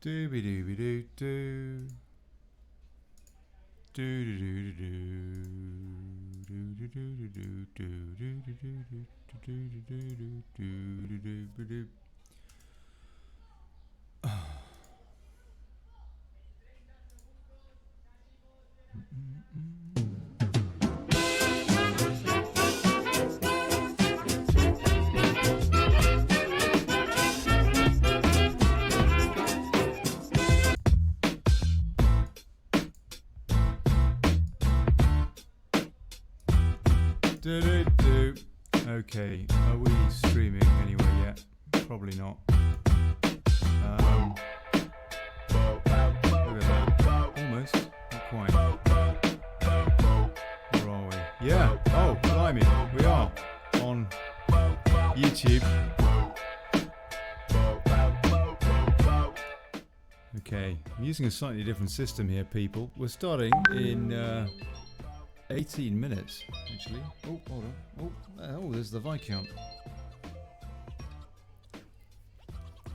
Dooby dooby doo doo. Do do do do do do do do do do do do. Okay, are we streaming anywhere yet? Probably not. Look at that. Almost, not quite. Where are we? Yeah, oh, blimey, we are on YouTube. Okay, I'm using a slightly different system here, people. We're starting in 18 minutes, actually. Oh, hold on. Oh, there's the Viscount.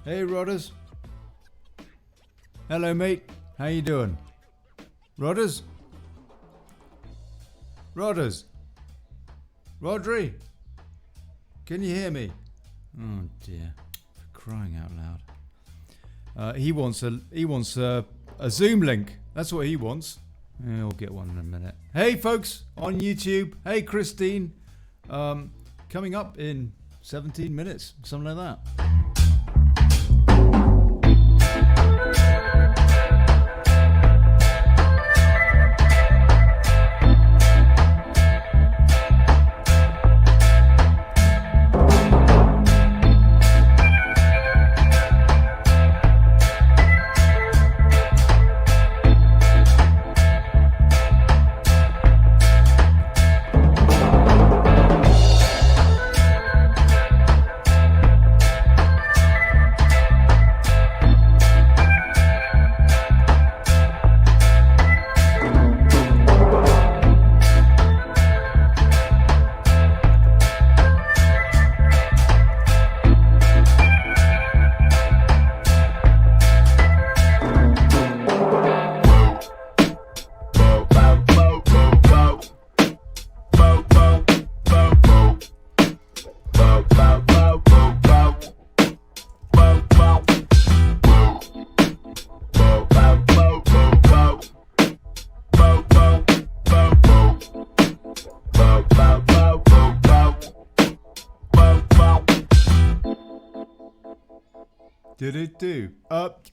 Hey, Rodders. Hello, mate. How you doing? Rodders? Rodders? Rodri? Can you hear me? Oh, dear. For crying out loud. He wants a Zoom link. That's what he wants. I'll get one in a minute. Hey folks on YouTube. Hey Christine. Coming up in 17 minutes, something like that.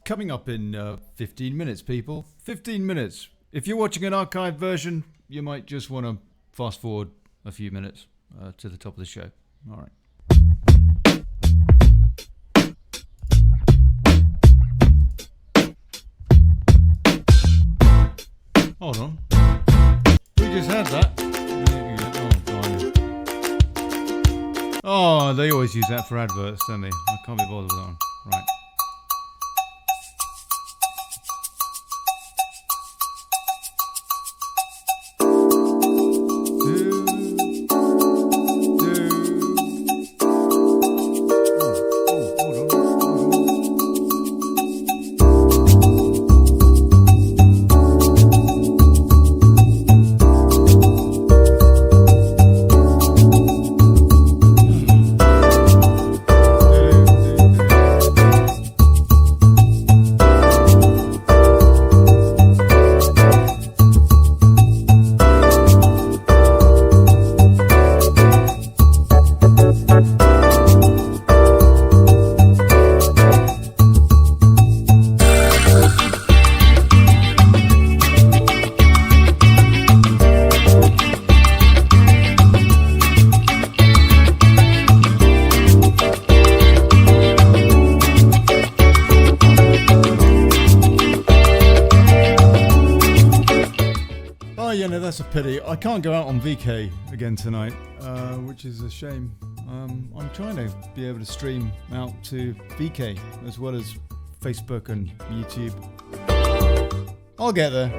Coming up in 15 minutes, people. 15 minutes. If you're watching an archived version, you might just want to fast forward a few minutes to the top of the show. All right. Hold on. We just had that. Oh, they always use that for adverts, don't they? I can't be bothered with that one. Right. Pity. I can't go out on VK again tonight, which is a shame. I'm trying to be able to stream out to VK as well as Facebook and YouTube. I'll get there.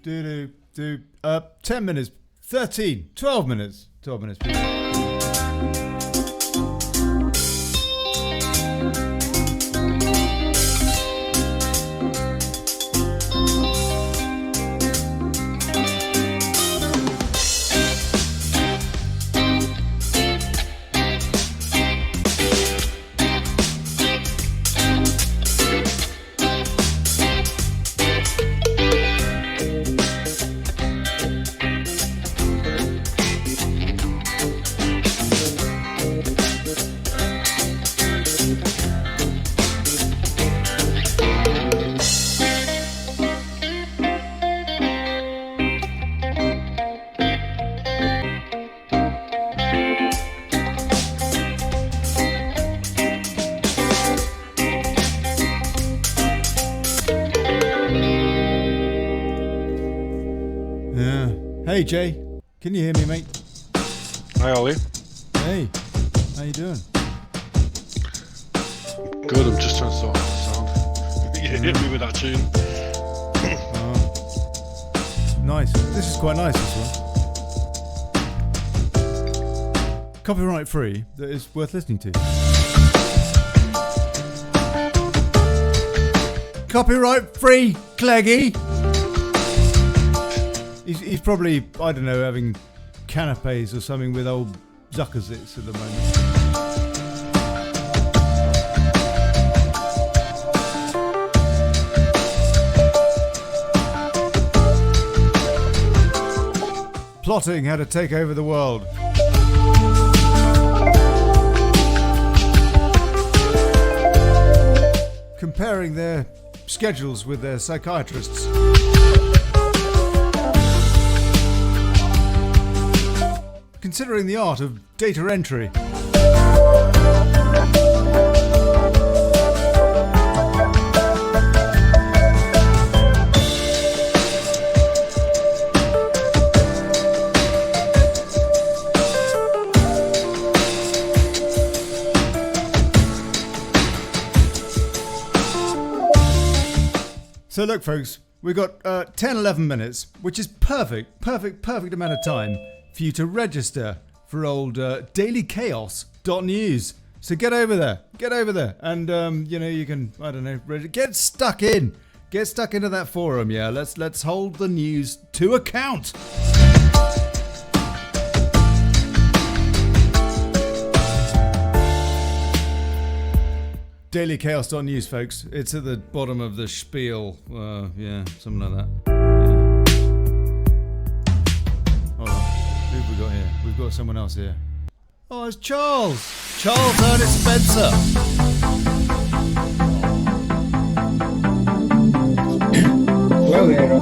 10 minutes, 13, 12 minutes. 12 minutes, please. Hey Jay, can you hear me, mate? Hi Ollie. Hey, how you doing? Good, I'm just trying to sort out the sound. You hit me with that tune. Nice. This is quite nice, this one. Copyright free, that is worth listening to. Copyright free, Cleggy! He's probably, I don't know, having canapes or something with old Zuckerzits at the moment. Plotting how to take over the world. Comparing their schedules with their psychiatrists. Considering the art of data entry. So look folks, we've got 10-11 minutes, which is perfect amount of time for you to register for old dailychaos.news. So get over there, and you can, I don't know, get stuck into that forum. Yeah, let's hold the news to account. Dailychaos.news, folks. It's at the bottom of the spiel. Yeah, something like that. Who have we got here? We've got someone else here. Oh, it's Charles. Charles Ernest Spencer. Hello there.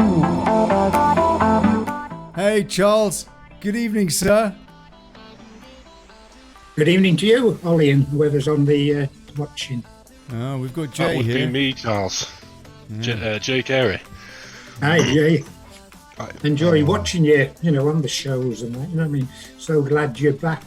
Hey, Charles. Good evening, sir. Good evening to you, Ollie, and whoever's on the watching. Oh, we've got Jay That would here. be me, Charles. Jay Carey. Hi, Jay. Enjoy watching you, on the shows and that. You know what I mean? So glad you're back.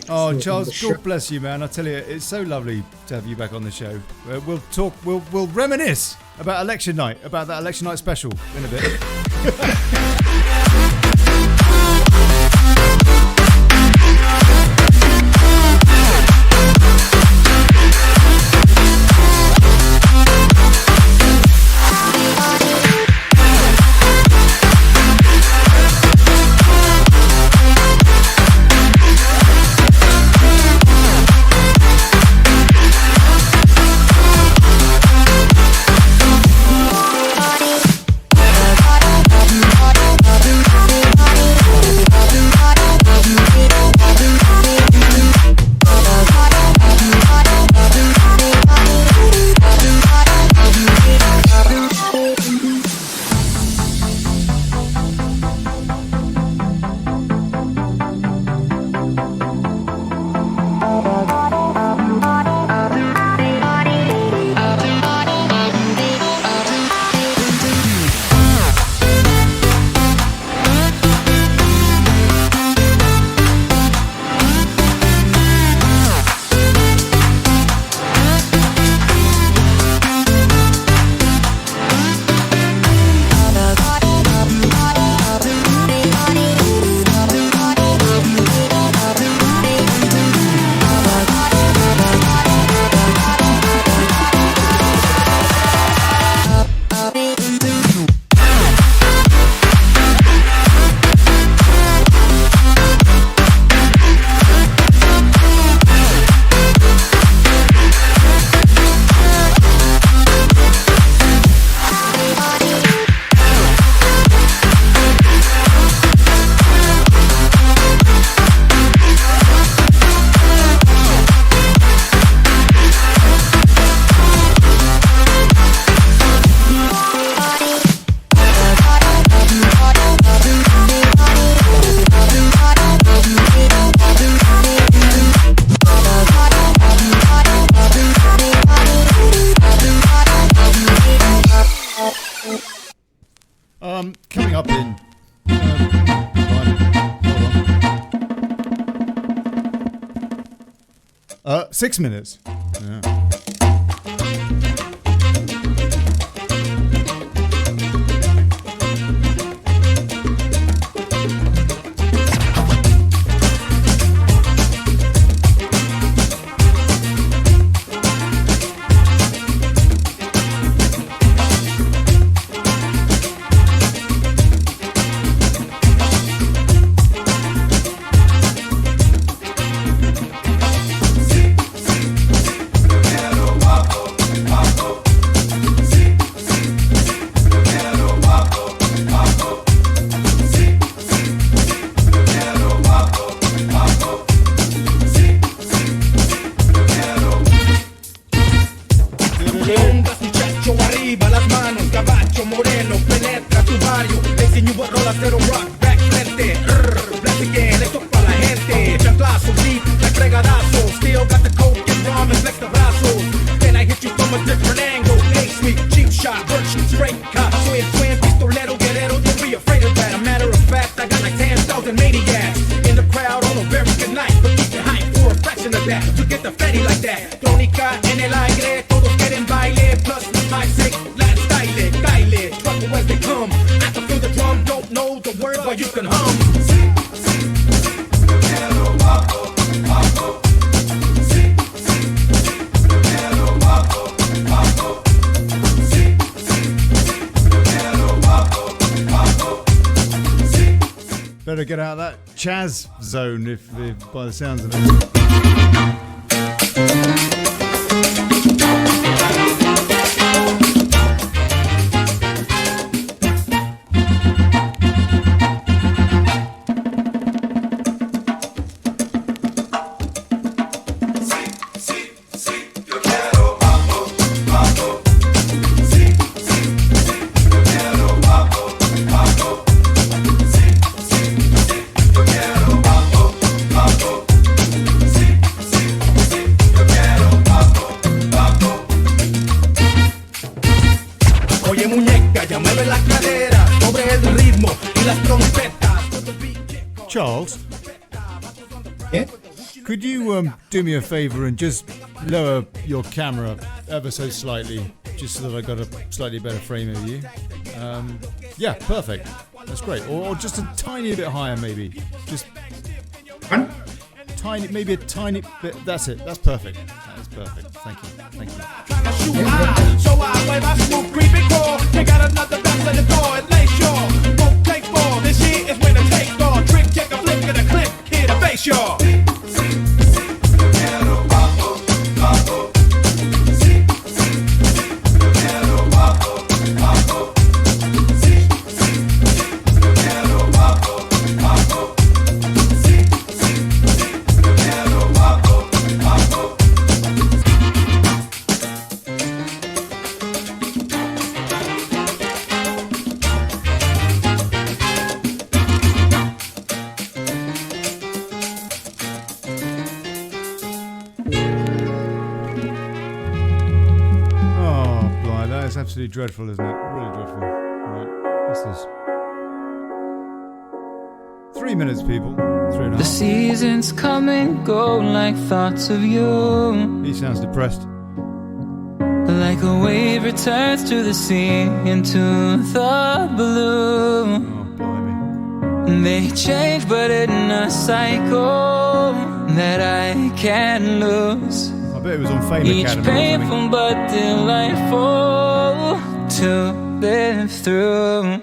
Oh, Charles, God bless you, man. I tell you, it's so lovely to have you back on the show. We'll talk. We'll reminisce about election night, about that election night special in a bit. Coming up in. Hold on. 6 minutes. Yeah. Better get out of that Chaz zone if by the sounds of it. Charles? Yeah? Could you do me a favour and just lower your camera ever so slightly, just so that I got a slightly better frame of you? Yeah, perfect. That's great. Or just a tiny bit higher, maybe. Just tiny, maybe a tiny bit. That's it. That's perfect. That is perfect. Thank you. Thank you. So I wave I swoop, creep and crawl. They got another bounce at the door and lay shore. Won't take ball. This shit is when the take all. Trick, check a flick and a click. Hit a face, y'all. Absolutely dreadful, isn't it? Really dreadful. Right, what's this? 3 minutes, people. 3.5. The seasons come and go like thoughts of you. He sounds depressed. Like a wave returns to the sea into the blue. Oh, blimey. They change, but in a cycle that I can't lose. I bet it was on Fame Each Academy. painful but delightful to live through.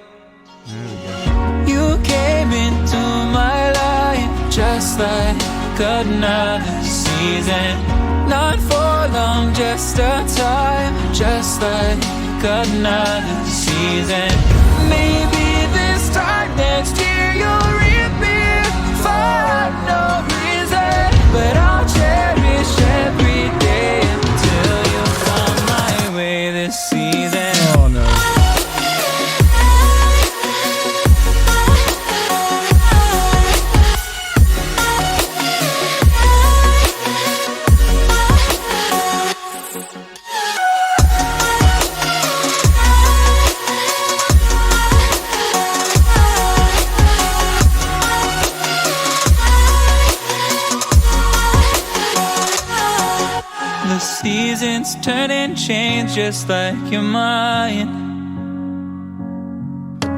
You came into my life just like another season. Not for long, just a time, just like another season. Maybe this time next year you'll reappear for no reason, but I'll cherish every day until you come my way this season. Oh no. turn and change just like your mind.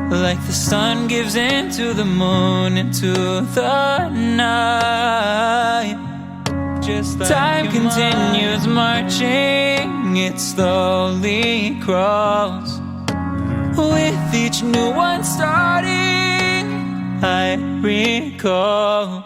Like the sun gives into the moon, into the night. Just like time continues marching, it slowly crawls. With each new one starting, I recall.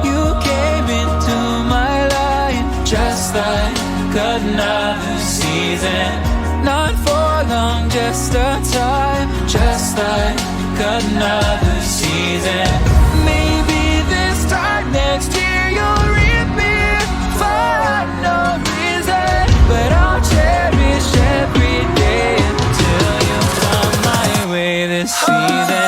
You came into my life just like another season. Not for long, just a time, just like another season. Maybe this time next year you'll reap me for no reason, but I'll cherish every day until you come my way this season.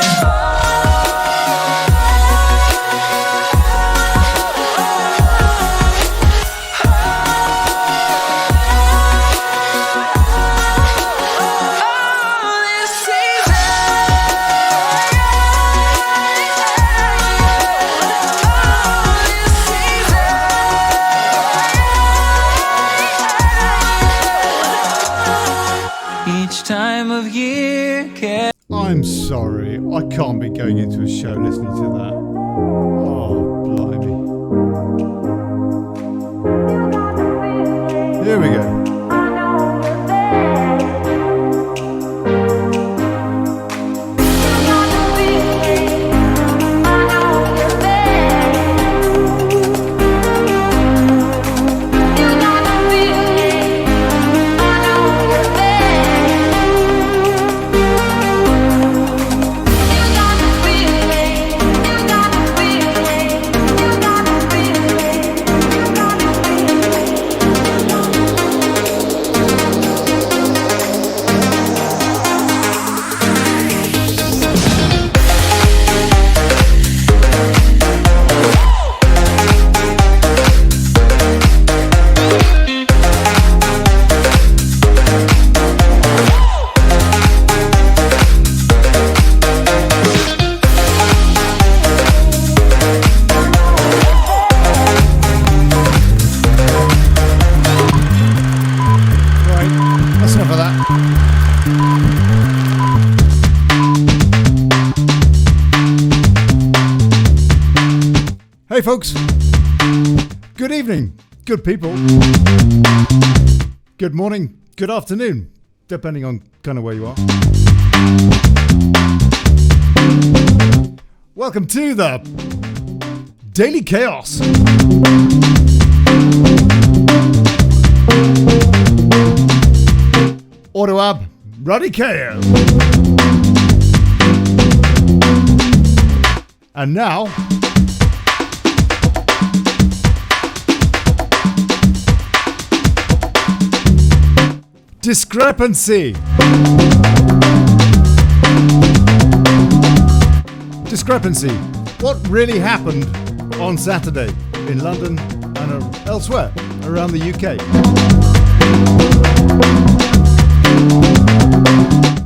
Time of year. I'm sorry, I can't be going into a show listening to that. Oh, blimey. Here we go. Hey folks, good evening, good people, good morning, good afternoon, depending on kind of where you are. Welcome to the Daily Chaos. Ordo, ruddy chao. And now, discrepancy. Discrepancy. What really happened on Saturday in London and elsewhere around the UK?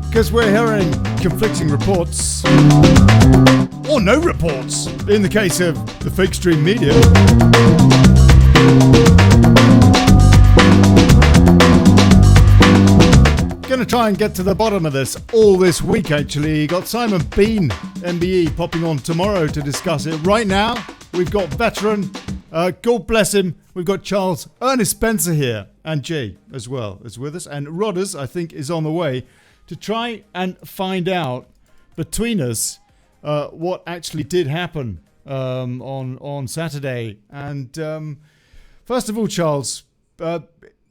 Because we're hearing conflicting reports, or no reports, in the case of the fake stream media. Going to try and get to the bottom of this all this week, actually. You got Simon Bean, MBE, popping on tomorrow to discuss it. Right now, we've got veteran, God bless him, we've got Charles Ernest Spencer here, and Jay as well is with us. And Rodders, I think, is on the way to try and find out between us what actually did happen on Saturday. And first of all, Charles,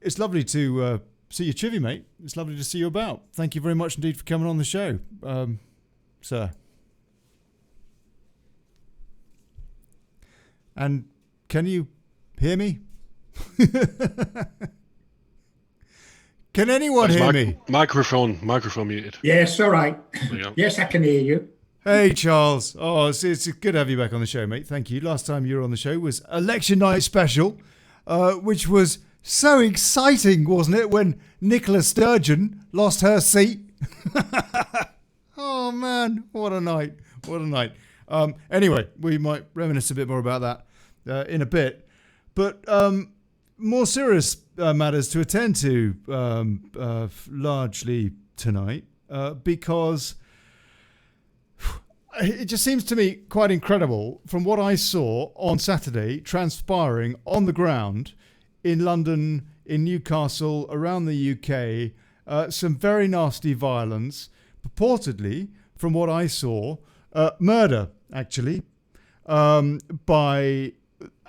it's lovely to see you chivvy, mate. It's lovely to see you about. Thank you very much indeed for coming on the show, sir. And can you hear me? Can anyone hear me? Microphone muted. Yes, all right. Yes, I can hear you. Hey, Charles. Oh, it's good to have you back on the show, mate. Thank you. Last time you were on the show was Election Night Special, which was so exciting, wasn't it, when Nicola Sturgeon lost her seat? Oh, man. What a night. What a night. Anyway, we might reminisce a bit more about that in a bit. But more serious matters to attend to largely tonight because it just seems to me quite incredible from what I saw on Saturday transpiring on the ground in London, in Newcastle, around the UK, some very nasty violence, purportedly, from what I saw, murder, actually, by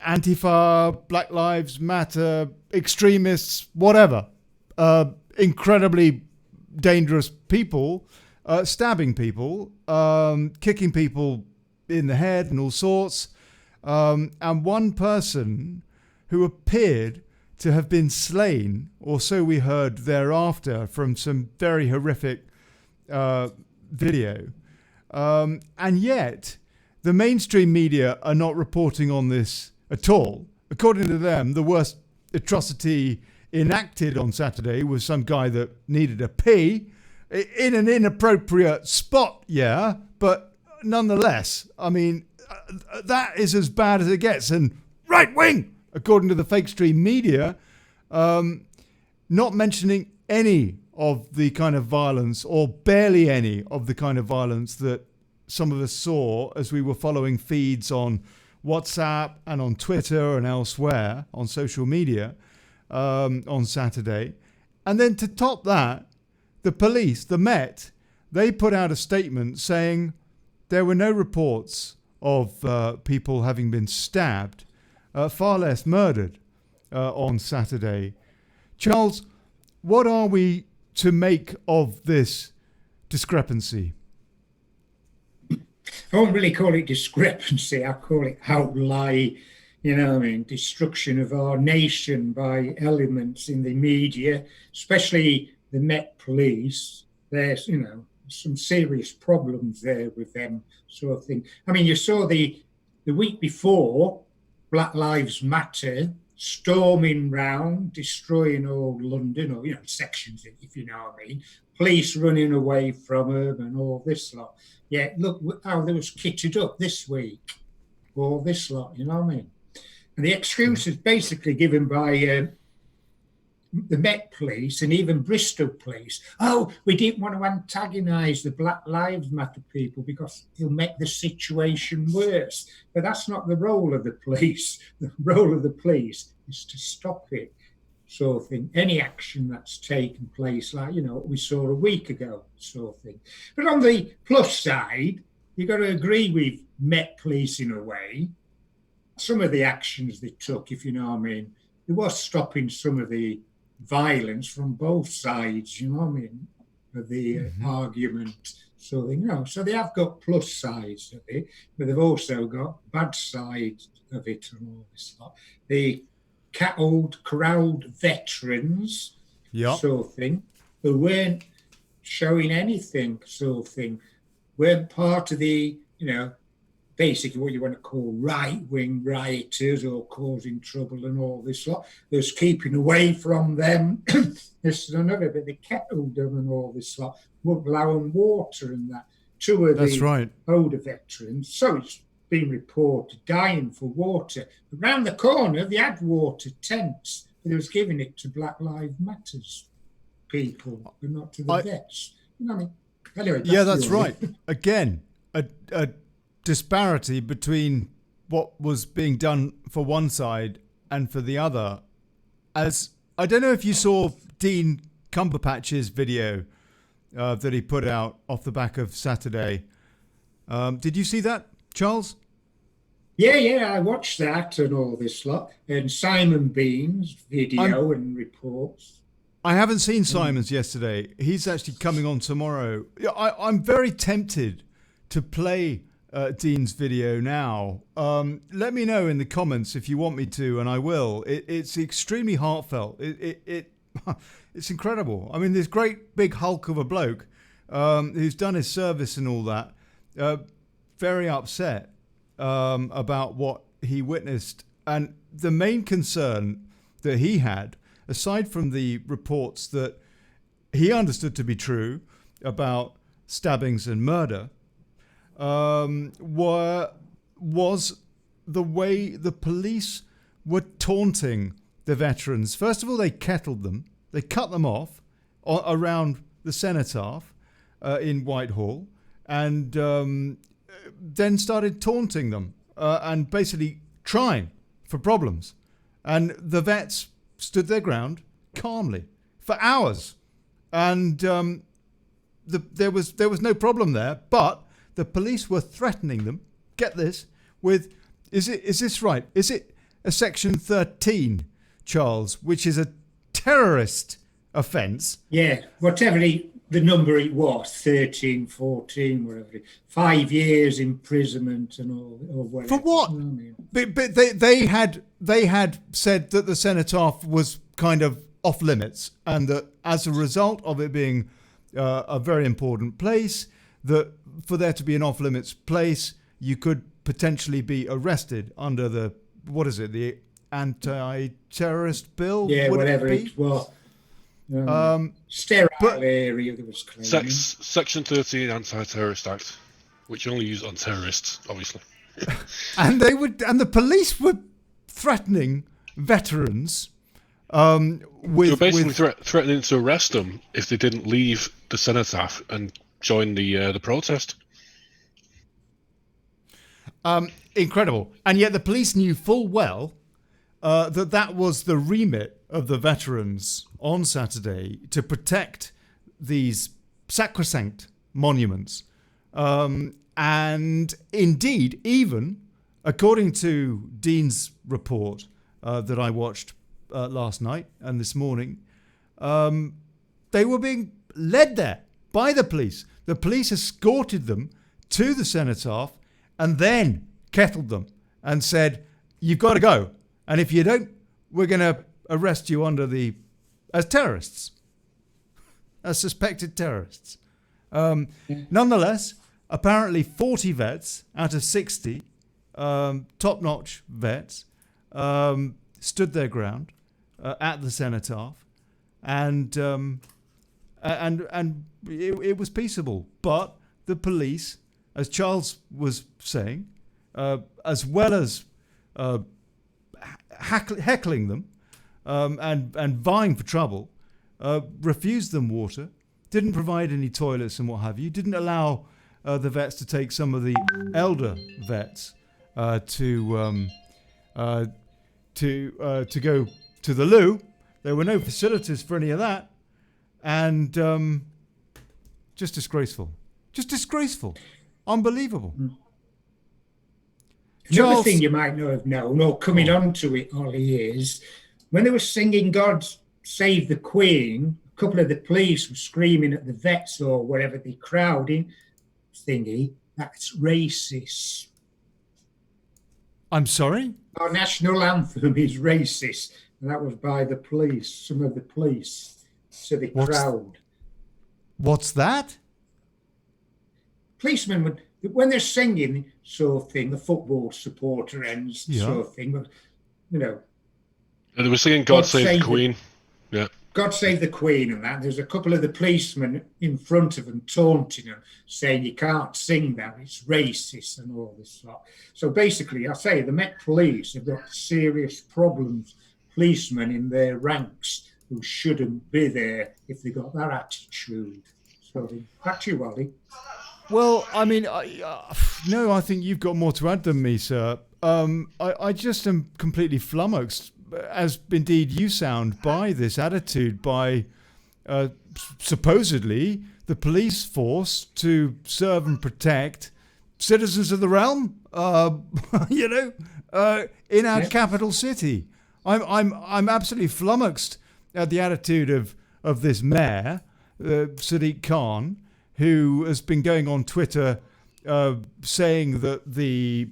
Antifa, Black Lives Matter, extremists, whatever. Incredibly dangerous people, stabbing people, kicking people in the head and all sorts. And one person who appeared to have been slain, or so we heard thereafter from some very horrific video. And yet, the mainstream media are not reporting on this at all. According to them, the worst atrocity enacted on Saturday was some guy that needed a pee in an inappropriate spot, yeah, but nonetheless, I mean, that is as bad as it gets. And right wing, according to the fake stream media, not mentioning any of the kind of violence, or barely any of the kind of violence that some of us saw as we were following feeds on WhatsApp and on Twitter and elsewhere on social media on Saturday. And then to top that, the police, the Met, they put out a statement saying there were no reports of people having been stabbed, far less murdered on Saturday. Charles, what are we to make of this discrepancy? I won't really call it discrepancy. I call it outlie, destruction of our nation by elements in the media, especially the Met Police. There's, some serious problems there with them sort of thing. I mean, you saw the week before, Black Lives Matter storming round, destroying all London, or, sections, if you know what I mean. Police running away from them and all this lot. Yeah, look how they was kitted up this week, all this lot, you know what I mean? And the excuse is basically given by the Met Police and even Bristol Police. Oh, we didn't want to antagonise the Black Lives Matter people because it'll make the situation worse. But that's not the role of the police. The role of the police is to stop it. Sort of thing. Any action that's taken place, like, what we saw a week ago, sort of thing. But on the plus side, you've got to agree with Met Police in a way. Some of the actions they took, if you know what I mean, it was stopping some of the violence from both sides, you know what I mean, of the argument. So so they have got plus sides of it, but they've also got bad sides of it and all this lot. The crowd veterans, sort of thing, who weren't showing anything, sort of thing, weren't part of the, basically what you want to call right-wing rioters or causing trouble and all this lot. There's keeping away from them, this and another, but they kettled them and all this lot, wouldn't allow them water and that. Two of the older veterans, so it's been reported, dying for water. But round the corner, they had water tents, but they was giving it to Black Lives Matters people, but not to the vets. You know what I mean? Anyway, that's right. Again, a disparity between what was being done for one side and for the other. As I don't know if you saw Dean Cumberpatch's video that he put out off the back of Saturday. Did you see that, Charles? Yeah, I watched that and all this lot. And Simon Bean's video and reports. I haven't seen Simon's yesterday. He's actually coming on tomorrow. I'm very tempted to play Dean's video now. Let me know in the comments if you want me to, and I will. It's extremely heartfelt. It's incredible. I mean, this great big hulk of a bloke who's done his service and all that, very upset about what he witnessed. And the main concern that he had, aside from the reports that he understood to be true about stabbings and murder, was the way the police were taunting the veterans. First of all, they kettled them. They cut them off around the cenotaph in Whitehall, and then started taunting them and basically trying for problems. And the vets stood their ground calmly for hours, and there was no problem there. But the police were threatening them. Get this, with is this right? Is it a Section 13, Charles, which is a terrorist offence? Yeah, whatever the number it was, 13, 14, whatever. 5 years imprisonment and all, or whatever. For what? You know what I mean? But they had said that the cenotaph was kind of off limits, and that as a result of it being a very important place, that for there to be an off limits place, you could potentially be arrested under the the anti-terrorist bill? Yeah, would whatever it was. Sterile area that was claiming. Section 13 Anti-Terrorist Act, which only used on terrorists, obviously. And the police were threatening veterans. They were basically threatening to arrest them if they didn't leave the cenotaph and join the protest. Incredible. And yet the police knew full well that was the remit of the veterans on Saturday, to protect these sacrosanct monuments. And indeed, even according to Dean's report that I watched last night and this morning, they were being led there by the police. The police escorted them to the cenotaph and then kettled them and said, "You've got to go. And if you don't, we're going to arrest you as terrorists, as suspected terrorists." Nonetheless, apparently 40 vets out of 60, top-notch vets, stood their ground at the cenotaph, and it was peaceable. But the police, as Charles was saying, as well as heckling them and vying for trouble, refused them water, didn't provide any toilets and what have you, didn't allow the vets to take some of the elder vets to go to the loo. There were no facilities for any of that, and just disgraceful, unbelievable. Another thing you might not have known, or coming on to it, Ollie, is when they were singing God Save the Queen, a couple of the police were screaming at the vets or whatever, the crowding thingy. That's racist. I'm sorry? Our national anthem is racist, and that was by the police, some of the police, to the crowd. What's that? Policemen would, when they're singing sort of thing, the football supporter ends sort of thing, but, you know. And they were singing God Save the Queen. Yeah. God Save the Queen and that. There's a couple of the policemen in front of them taunting them, saying you can't sing that, it's racist and all this lot. So basically, I say the Met Police have got serious problems, policemen in their ranks who shouldn't be there if they got that attitude. So back to you, Ollie. Well, I mean, no, I think you've got more to add than me, sir. I just am completely flummoxed, as indeed you sound, by this attitude by supposedly the police force to serve and protect citizens of the realm, in our capital city. I'm absolutely flummoxed at the attitude of this mayor, Sadiq Khan, who has been going on Twitter saying that the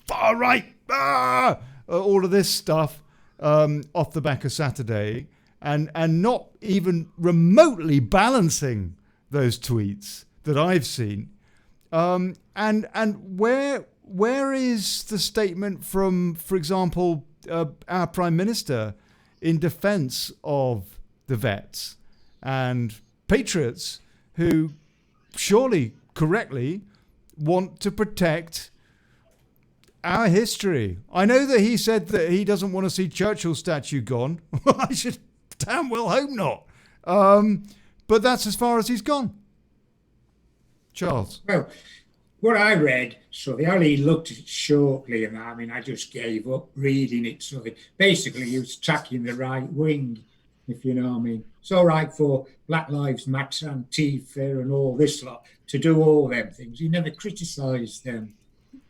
far right, all of this stuff off the back of Saturday, and not even remotely balancing those tweets that I've seen. And where is the statement from, for example, our Prime Minister in defence of the vets and patriots who surely correctly want to protect our history. I know that he said that he doesn't want to see Churchill's statue gone. I should damn well hope not. But that's as far as he's gone. Charles. Well, what I read, so I only looked at it shortly, and I mean, I just gave up reading it. So basically, he was attacking the right wing, if you know what I mean. It's all right for Black Lives Matter, Antifa, and all this lot to do all them things. He never criticised them.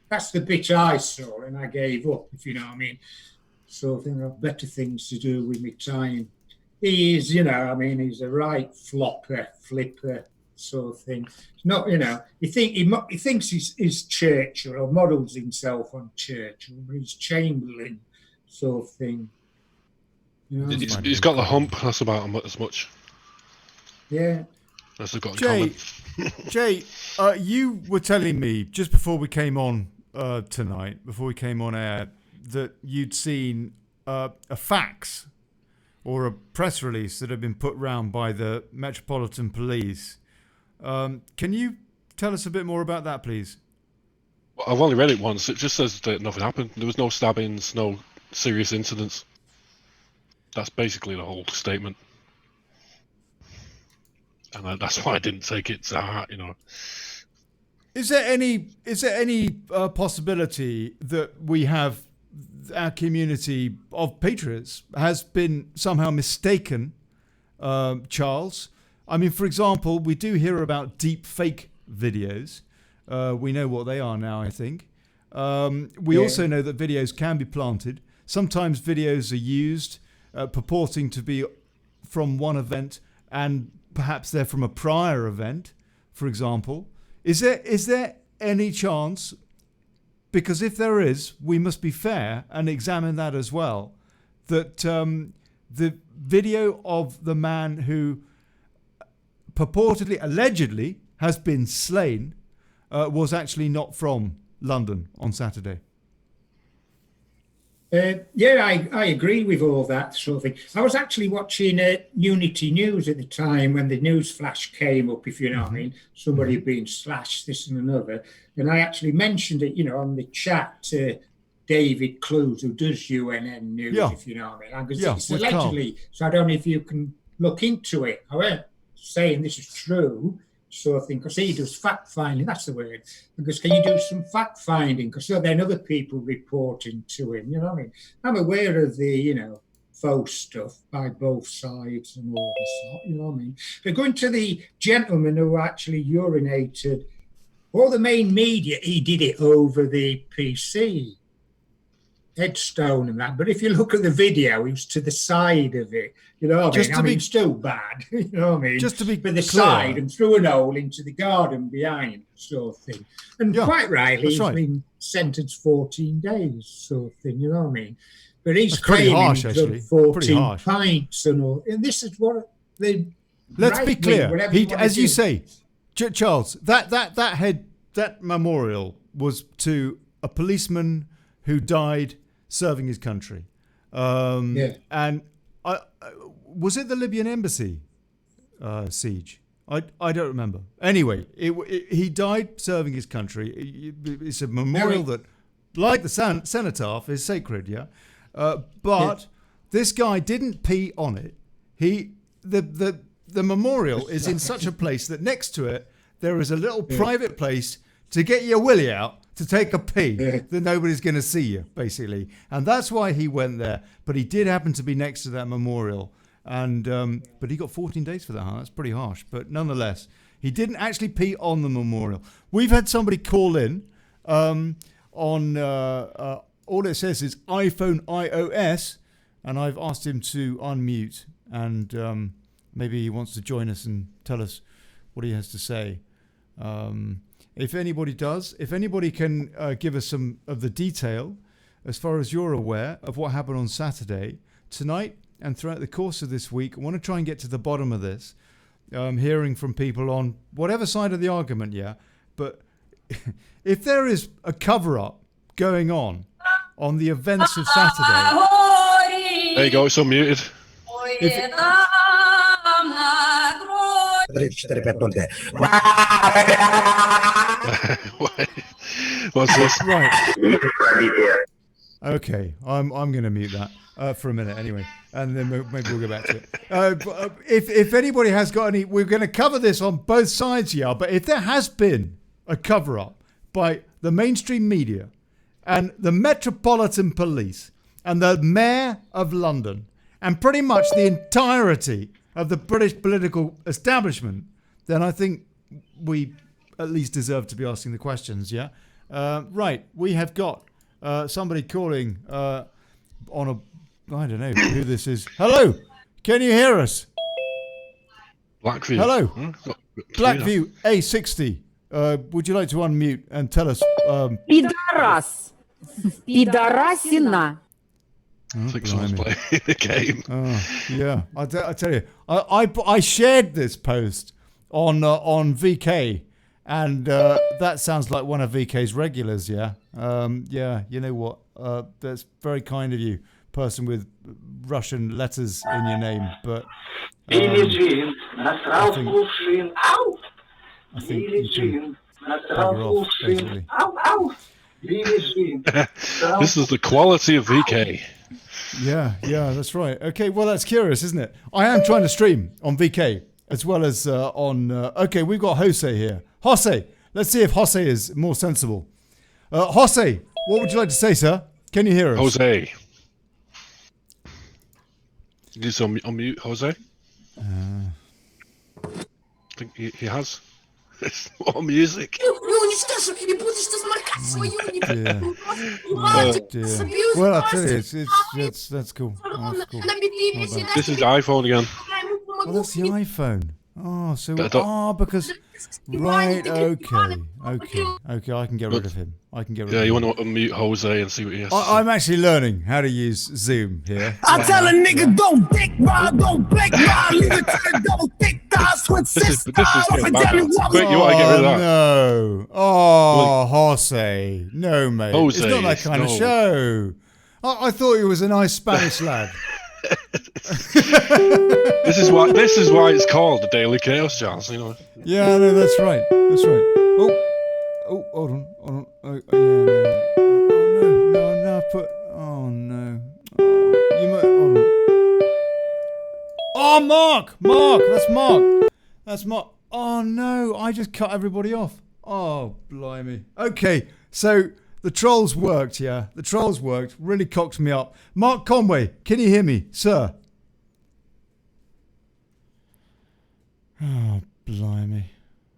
That's the bit I saw, and I gave up, if you know what I mean. So I think I've better things to do with my time. He is, you know, I mean, he's a right flipper sort of thing. Not, you know, he thinks he's Churchill or models himself on Churchill, but he's Chamberlain sort of thing. You know? He's got the hump. That's about as much. Yeah. That's got in common. Jay, you were telling me just before we came on tonight, before we came on air, that you'd seen a fax or a press release that had been put round by the Metropolitan Police. Can you tell us a bit more about that, please? Well, I've only read it once. It just says that nothing happened. There was no stabbings, no serious incidents. That's basically the whole statement. And that's why I didn't take it to heart, you know. Is there any possibility that we have our community of patriots has been somehow mistaken, Charles? I mean, for example, we do hear about deep fake videos. We know what they are now, I think. We also know that videos can be planted. Sometimes videos are used purporting to be from one event and perhaps they're from a prior event, for example. Is there any chance, because if there is, we must be fair and examine that as well, that the video of the man who purportedly, allegedly, has been slain was actually not from London on Saturday? I agree with all that sort of thing. I was actually watching Unity News at the time when the news flash came up, if you know what I mean, somebody being slashed, this and another. And I actually mentioned it, you know, on the chat to David Clues, who does UNN News, if you know what I mean. Because it's allegedly, so I don't know if you can look into it. I weren't saying this is true, sort of thing, because he does fact finding, that's the word. Because can you do some fact finding? Because then other people reporting to him, you know what I mean? I'm aware of the, you know, faux stuff by both sides and all this lot, you know what I mean? But going to the gentleman who actually urinated, all the main media, he did it over the PC, headstone and that. But if you look at the video, he was to the side of it. You know what I mean? It's still bad. You know what I mean? Just to be But the clear, side and through an hole into the garden behind, sort of thing. And quite rightly, he's been sentenced 14 days, sort of thing. You know what I mean? But he's claiming 14 pints and all. And this is what the. Let's be clear. As you say, Charles, that memorial was to a policeman who died serving his country. And was it the Libyan embassy siege? I don't remember. Anyway, he died serving his country. It's a memorial that, like the cenotaph, is sacred, but this guy didn't pee on it. The memorial is in such a place that next to it there is a little private place to get your willy out to take a pee that nobody's going to see you, basically. And that's why he went there. But he did happen to be next to that memorial. And but he got 14 days for that, huh? That's pretty harsh. But nonetheless, he didn't actually pee on the memorial. We've had somebody call in on, all it says is iPhone iOS. And I've asked him to unmute. And maybe he wants to join us and tell us what he has to say. If anybody can give us some of the detail, as far as you're aware, of what happened on Saturday, tonight and throughout the course of this week, I want to try and get to the bottom of this, hearing from people on whatever side of the argument, but if there is a cover-up going on the events of Saturday... There you go, it's unmuted. What's this? Right. Okay, I'm going to mute that for a minute anyway, and then maybe we'll go back to it. If anybody has got any, we're going to cover this on both sides, yeah. But if there has been a cover-up by the mainstream media and the Metropolitan Police and the Mayor of London and pretty much the entirety of the British political establishment, then I think we at least deserve to be asking the questions, yeah. Right, we have got somebody calling on a, I don't know who this is. Hello, can you hear us? Blackview. Hello, Hmm? Blackview A60. Would you like to unmute and tell us? Пидорас. Пидорасина. I think someone's playing the game. Yeah, I tell you, I shared this post on VK, and that sounds like one of VK's regulars. Yeah, yeah. You know what? That's very kind of you, person with Russian letters in your name. But I think you can bugger off, basically. This is the quality of VK. Yeah, that's right. Okay, well, that's curious, isn't it? I am trying to stream on VK as well as on... okay, we've got Jose here. Jose, let's see if Jose is more sensible. Jose, what would you like to say, sir? Can you hear us? Jose. You need to unmute Jose? I think he has. It's more music. Dear. Well, I'll tell you, that's cool. Oh, that's cool. This is the iPhone again. Oh, that's the iPhone. Oh, so because right, okay, I can get rid of him. Yeah, you want to unmute Jose and see what he has to say. I'm actually learning how to use Zoom here. I tell a nigga don't dick ride, don't blink ride, leave it to the double thick thighs with This is sis getting bad. Quick, you want to get rid of that? No. Oh, Jose. No, mate. Jose, it's not that kind of show. I thought he was a nice Spanish lad. This is why it's called the Daily Chaos, Charles. You know. Yeah, no, that's right. That's right. Oh, hold on. Oh, yeah, no, put. Oh no. You might. Hold on. Oh, Mark, that's Mark. Oh no, I just cut everybody off. Oh, blimey. Okay, so the trolls worked, yeah. The trolls worked. Really cocked me up. Mark Conway, can you hear me, sir? Oh, blimey.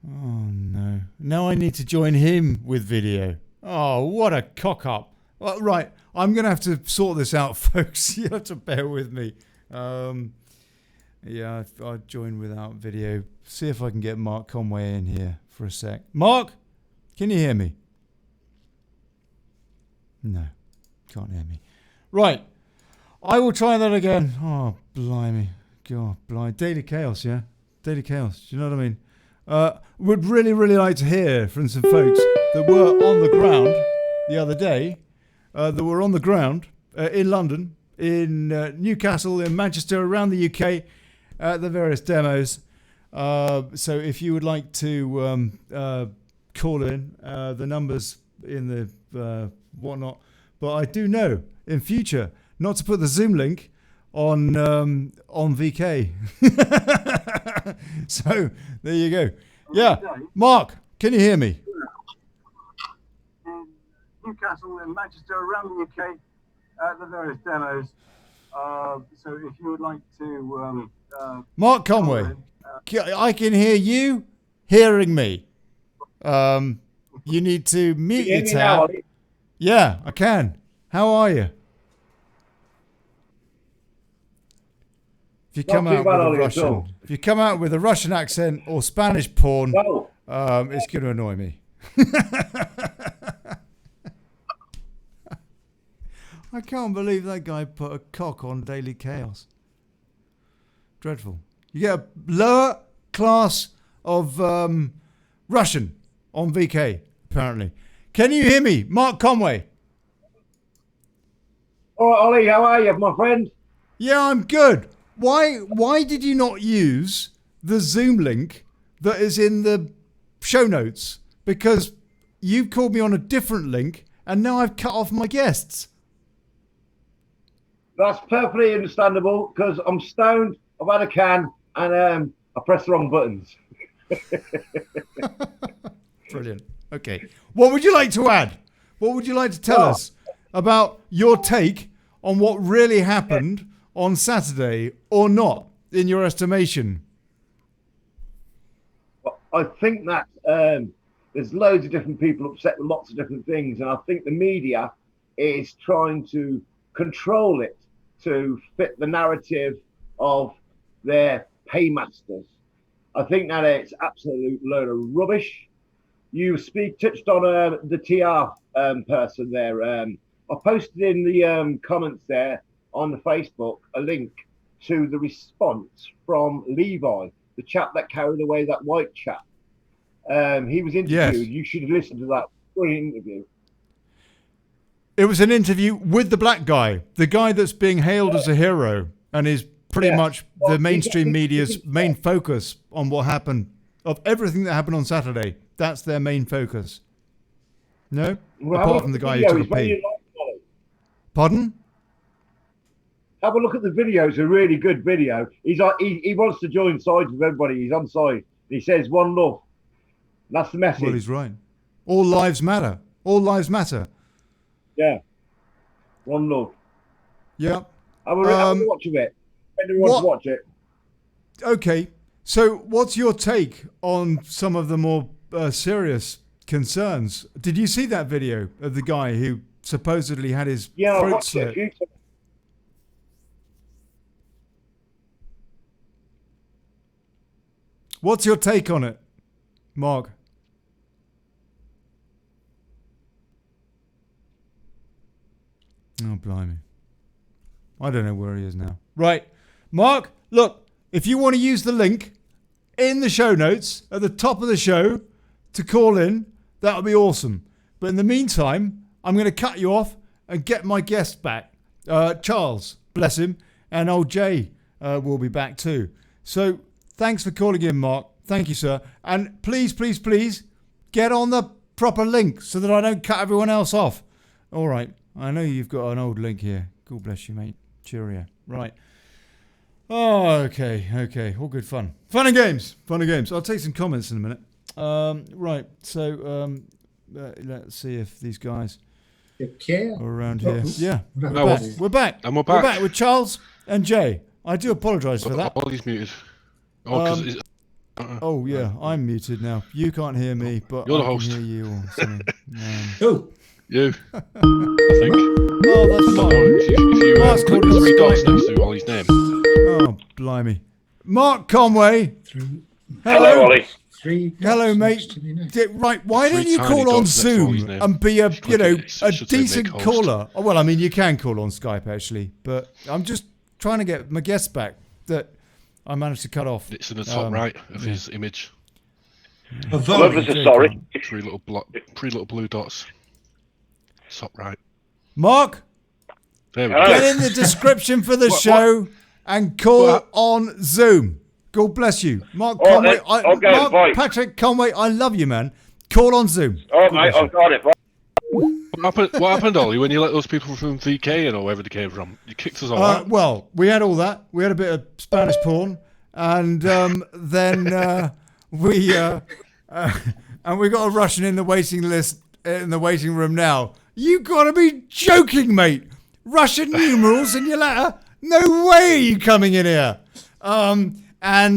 Oh, no. Now I need to join him with video. Oh, what a cock up. Well, right, I'm going to have to sort this out, folks. You have to bear with me. Yeah, I'll join without video. See if I can get Mark Conway in here for a sec. Mark, can you hear me? No, can't hear me. Right, I will try that again. Oh, blimey. God, blimey. Daily Chaos, yeah? Daily Chaos, do you know what I mean? Would really, really like to hear from some folks that were on the ground the other day, that were on the ground in London, in Newcastle, in Manchester, around the UK, at the various demos. So if you would like to call in, the numbers in the whatnot. But I do know in future not to put the Zoom link on VK. So there you go. Yeah, Mark, can you hear me? In Newcastle and Manchester, around the UK, at the various demos. So if you would like to... Mark Conway, I can hear you hearing me. You need to mute your tab. Yeah, I can. How are you? If you come out with a Russian, if you come out with a Russian accent or Spanish porn, it's going to annoy me. I can't believe that guy put a cock on Daily Chaos. Dreadful. You get a lower class of Russian on VK, apparently. Can you hear me? Mark Conway. All right, Ollie, how are you, my friend? Yeah, I'm good. Why did you not use the Zoom link that is in the show notes, because you've called me on a different link and now I've cut off my guests. That's perfectly understandable because I'm stoned, I've had a can, and I pressed the wrong buttons. Brilliant. Okay. What would you like to add? What would you like to tell us about your take on what really happened on Saturday, or not, in your estimation? I think that there's loads of different people upset with lots of different things, and I think the media is trying to control it to fit the narrative of their paymasters. I think that it's absolute load of rubbish. You touched on the TR person there. I posted in the comments there on the Facebook a link to the response from Levi, the chap that carried away that white chap. He was interviewed. Yes. You should listen to that. Brilliant interview. It was an interview with the black guy, the guy that's being hailed as a hero and is pretty much the mainstream media's main focus on what happened, of everything that happened on Saturday. That's their main focus. No? Well, apart from the guy who took a pee. Pardon? Have a look at the video. It's a really good video. He wants to join sides with everybody. He's on side. He says one love. That's the message. Well, he's right. All lives matter. All lives matter. Yeah. One love. Yeah. Have a watch of it. Anyone wants to watch it. Okay. So what's your take on some of the more serious concerns? Did you see that video of the guy who supposedly had his throat slit? What's your take on it, Mark? Oh, blimey. I don't know where he is now. Right. Mark, look, if you want to use the link in the show notes at the top of the show to call in, that would be awesome. But in the meantime, I'm going to cut you off and get my guest back. Charles, bless him, and old Jay will be back too. So thanks for calling in, Mark. Thank you, sir. And please, please, please get on the proper link so that I don't cut everyone else off. All right. I know you've got an old link here. God bless you, mate. Cheerio. Right. Oh, okay. All good fun. Fun and games. I'll take some comments in a minute. Right. So let's see if these guys are around here. Yeah. We're back. And we're back with Charles and Jay. I do apologise for that. Olly's muted. Oh yeah, I'm muted now. You can't hear me, but you're the I host. Can hear you or something. Who? You. I think. Oh, that's fine. If you click the three dots next to Olly's name. Oh, blimey. Mark Conway. Hello, Olly. Hello, mate. Right, why don't you call on Zoom and be a decent caller? Oh, well, I mean, you can call on Skype actually, but I'm just trying to get my guests back that I managed to cut off. It's in the top right of his image. Sorry. Three little blue dots. Top right. Mark, there we go. Get in the description for the show and call on Zoom. God bless you, Mark Conway. Mark Patrick Conway, I love you, man. Call on Zoom. All right, mate, I've got it. What happened, Ollie, when you let those people from VK or wherever they came from? You kicked us all out. Well, we had all that. We had a bit of Spanish porn, and then we got a Russian in the waiting list in the waiting room now. You gotta be joking, mate. Russian numerals in your letter? No way are you coming in here. And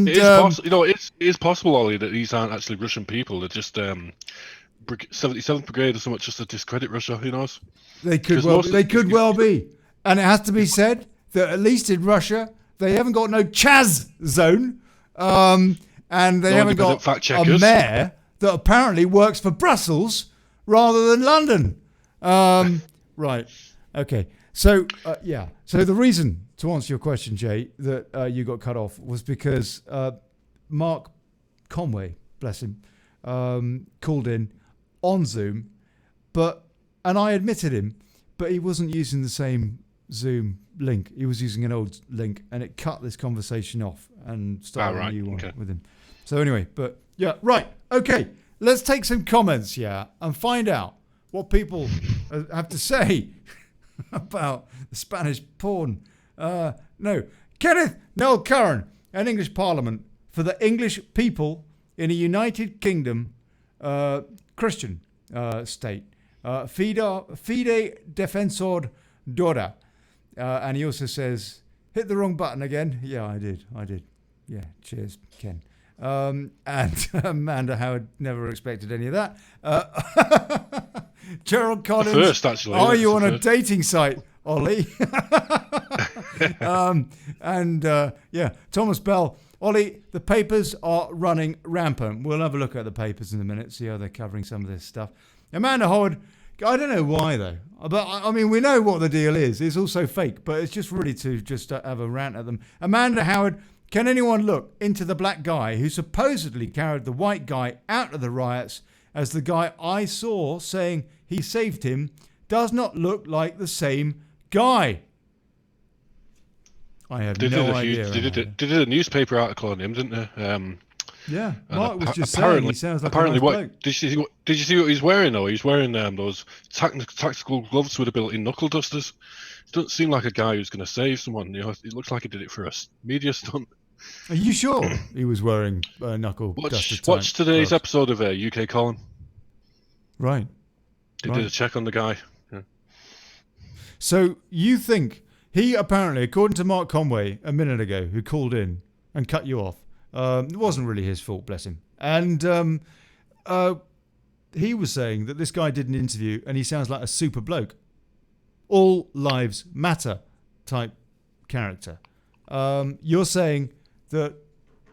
it is possible, Ollie, that these aren't actually Russian people. They're just 77th Brigade or something, just to discredit Russia. Who knows? They could well be. And it has to be said that at least in Russia, they haven't got no Chaz zone, and they haven't got a mayor that apparently works for Brussels rather than London. Right. Okay. So, So the reason, to answer your question, Jay, that you got cut off was because Mark Conway, bless him, called in on Zoom, and I admitted him, but he wasn't using the same Zoom link. He was using an old link, and it cut this conversation off and started a new one with him. So anyway, but yeah, right. Okay, let's take some comments, and find out what people have to say about the Spanish porn. No, Kenneth Noel Curran, an English Parliament for the English people in a United Kingdom Christian state. Fide Defensor Dora. And he also says, hit the wrong button again. Yeah, I did. Yeah, cheers, Ken. And Amanda Howard never expected any of that. Gerald Collins. The first, actually. Are you on a dating site, Ollie? Thomas Bell. Ollie, the papers are running rampant. We'll have a look at the papers in a minute, see how they're covering some of this stuff. Amanda Howard, I don't know why though, but I mean, we know what the deal is. It's also fake, but it's just really to just have a rant at them. Amanda Howard, can anyone look into the black guy who supposedly carried the white guy out of the riots, as the guy I saw saying he saved him does not look like the same guy? I have no idea. They did a newspaper article on him, didn't they? Yeah, Mark was just saying he sounds like apparently a nice bloke. Did you see what he's wearing though? He's wearing those tactical gloves with a built-in knuckle dusters. Doesn't seem like a guy who's going to save someone. It looks like he did it for a media stunt. Are you sure he was wearing knuckle dusters? Watch today's episode of UK Colin. Right. They did a check on the guy. Yeah. So you think he apparently, according to Mark Conway a minute ago, who called in and cut you off, it wasn't really his fault, bless him. And he was saying that this guy did an interview and he sounds like a super bloke. All lives matter type character. You're saying that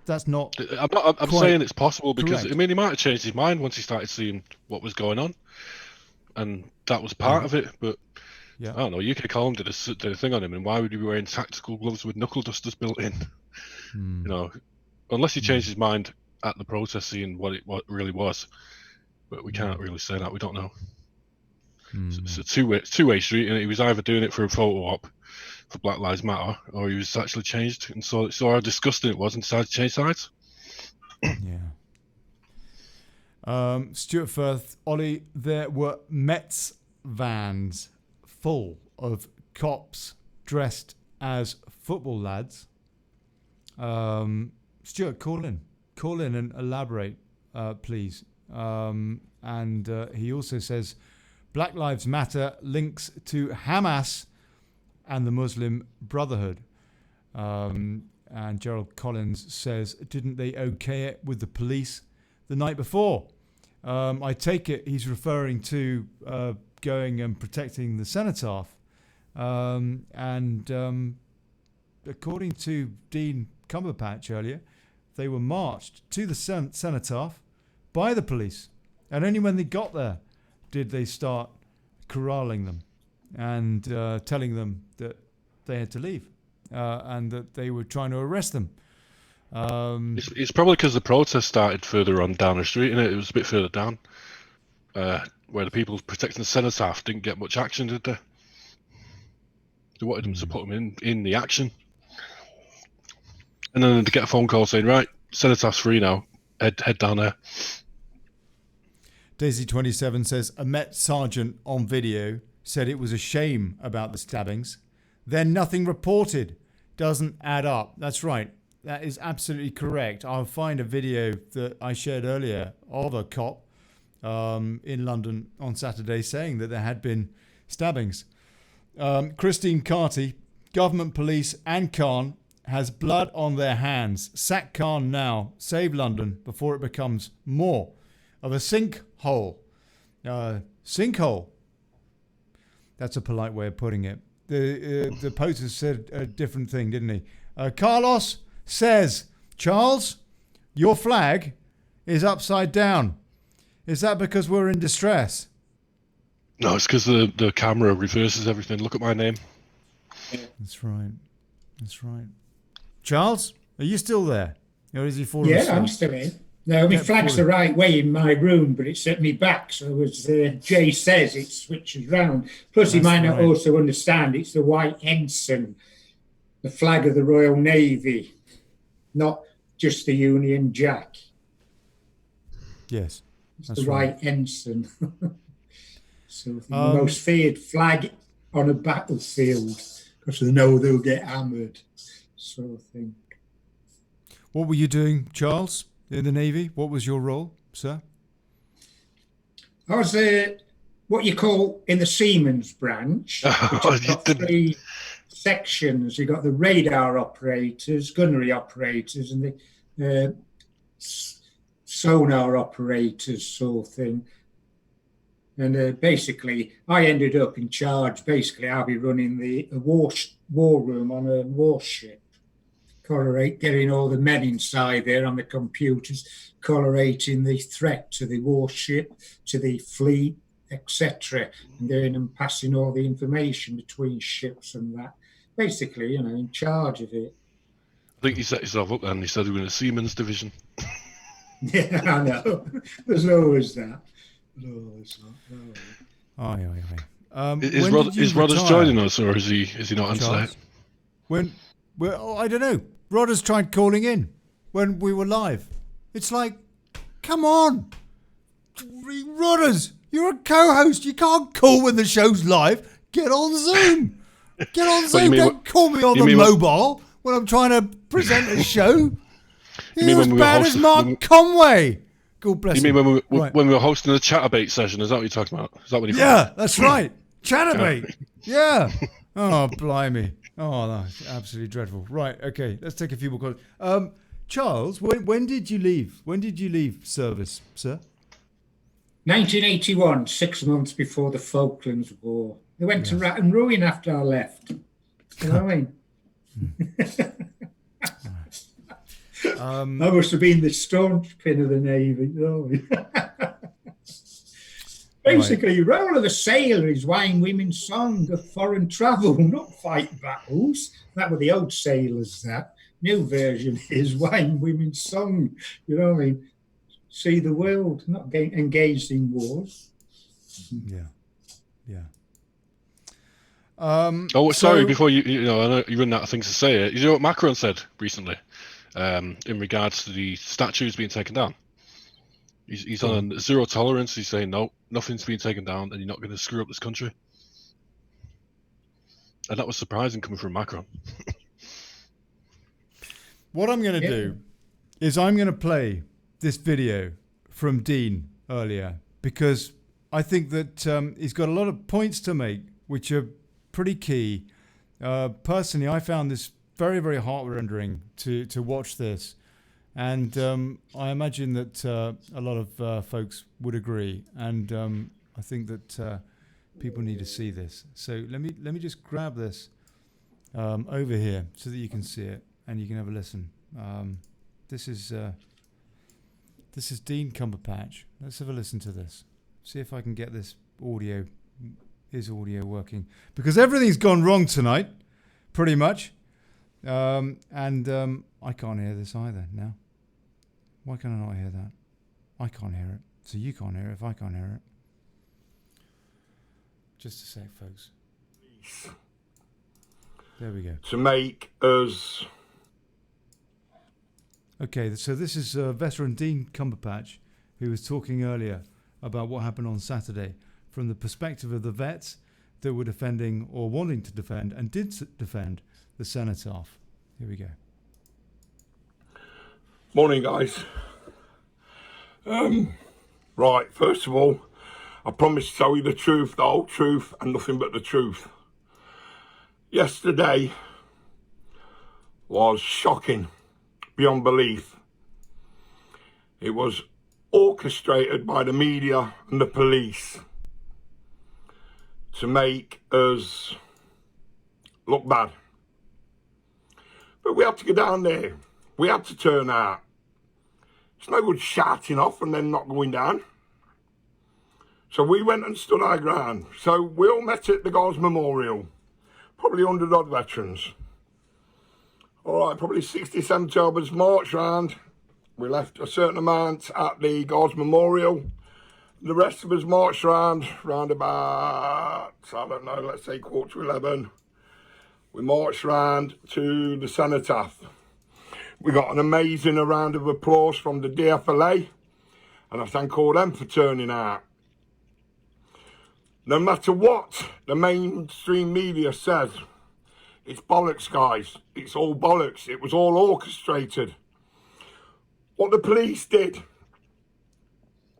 that's not. I'm saying it's possible because correct. I mean, he might have changed his mind once he started seeing what was going on, and that was part of it. But I don't know. UK Column did a thing on him, and why would he be wearing tactical gloves with knuckle dusters built in? You know, unless he changed his mind at the protest, seeing what it really was. But we can't really say that. We don't know. It's a two-way street, and he was either doing it for a photo op for Black Lives Matter, or he was actually changed and saw how disgusting it was and decided to change sides. Stuart Firth, Ollie, there were Mets vans full of cops dressed as football lads. Stuart, call in and elaborate, please. And he also says Black Lives Matter links to Hamas and the Muslim Brotherhood. And Gerald Collins says, didn't they okay it with the police the night before? I take it he's referring to going and protecting the cenotaph. According to Dean Cumberbatch earlier, they were marched to the cenotaph by the police. And only when they got there did they start corralling them and telling them that they had to leave and that they were trying to arrest them. It's probably because the protest started further on down the street, and it was a bit further down, where the people protecting the cenotaph didn't get much action, did they? They wanted them to put them in the action. And then to get a phone call saying, right, cenotaph's free now, head down there. Daisy27 says, a Met sergeant on video said it was a shame about the stabbings. Then nothing reported. Doesn't add up. That's right. That is absolutely correct. I'll find a video that I shared earlier of a cop in London on Saturday saying that there had been stabbings. Christine Carty, government police and Khan has blood on their hands. Sack Khan now. Save London before it becomes more of a sinkhole. Sinkhole. That's a polite way of putting it. The poster said a different thing, didn't he? Carlos says, Charles, your flag is upside down. Is that because we're in distress? No, it's because the camera reverses everything. Look at my name. That's right. That's right. Charles, are you still there? Or is he falling asleep? I'm still in. No, my flag's the right way in my room, but it's at me back. So as Jay says, it switches round. Plus, he might not also understand it's the white ensign, the flag of the Royal Navy, not just the Union Jack. Yes, it's the white ensign. So the most feared flag on a battlefield, because they know they'll get hammered, sort of thing. What were you doing, Charles, in the Navy? What was your role, sir? I was what you call in the Seamen's branch, which has got 3 sections. You've got the radar operators, gunnery operators, and the sonar operators, sort of thing. And basically, I ended up in charge. Basically, I'll be running the war room on a warship. Getting all the men inside there on the computers, correlating the threat to the warship, to the fleet, etc., and going and passing all the information between ships and that. Basically, in charge of it. I think you set yourself up then. You said you were in a Seamen's division. Yeah, I know. There's always that. Is Rodders joining us, or is he not answering? I don't know. Rodders tried calling in when we were live. It's like, come on, Rodders, you're a co-host. You can't call when the show's live. Get on Zoom. Get on Zoom. Don't call me on the mobile when I'm trying to present a show. You're as bad as Mark Conway. God bless you. Mean when we were hosting the Chatterbait session? Is that what you're talking about? Is that what that's right. Chatterbait. Yeah. Oh, blimey. Oh, that's absolutely dreadful. Right, okay, let's take a few more questions. Charles, when did you leave? When did you leave service, sir? 1981, 6 months before the Falklands War. They went to rat and ruin after I left. You know what I mean? I must have been the staunch pin of the Navy. Basically, the role of a sailor is wine women's song of foreign travel, not fight battles. That were the old sailors, that. New version is wine women's song. You know what I mean? See the world, not engaged in wars. Yeah. Sorry, before I know you run out of things to say. You know what Macron said recently in regards to the statues being taken down? He's on zero tolerance. He's saying, no, nothing's being taken down and you're not going to screw up this country. And that was surprising coming from Macron. What I'm going to do is I'm going to play this video from Dean earlier, because I think that he's got a lot of points to make, which are pretty key. Personally, I found this very, very heart-rending to watch this. And I imagine that a lot of folks would agree, and I think that people need to see this. So let me just grab this over here so that you can see it and you can have a listen. This is Dean Cumberpatch. Let's have a listen to this. See if I can get this his audio working, because everything's gone wrong tonight, pretty much. I can't hear this either now. Why can I not hear that? I can't hear it. So you can't hear it if I can't hear it. Just a sec, folks. There we go. To make us... Okay, so this is veteran Dean Cumberpatch, who was talking earlier about what happened on Saturday from the perspective of the vets that were defending or wanting to defend and did defend the cenotaph. Here we go. Morning, guys. Right, first of all, I promise to tell you the truth, the whole truth, and nothing but the truth. Yesterday was shocking beyond belief. It was orchestrated by the media and the police to make us look bad. But we had to go down there. We had to turn out. It's no good shouting off and then not going down. So we went and stood our ground. So we all met at the Guards Memorial. Probably 100 odd veterans. All right, probably 60, 70 of us marched round, We left a certain amount at the Guards Memorial. The rest of us marched round about, I don't know, let's say 11:15. We marched round to the cenotaph. We got an amazing round of applause from the DFLA, and I thank all them for turning out. No matter what the mainstream media says, it's bollocks, guys. It's all bollocks. It was all orchestrated. What the police did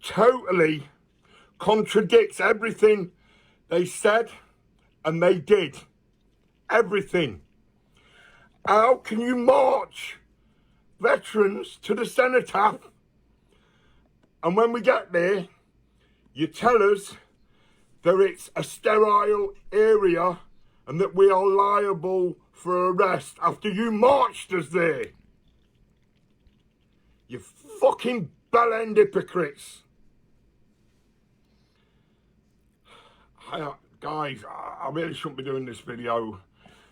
totally contradicts everything they said and they did. Everything. How can you march veterans to the cenotaph, and when we get there, you tell us that it's a sterile area and that we are liable for arrest after you marched us there? You fucking bell-end hypocrites. Guys, I really shouldn't be doing this video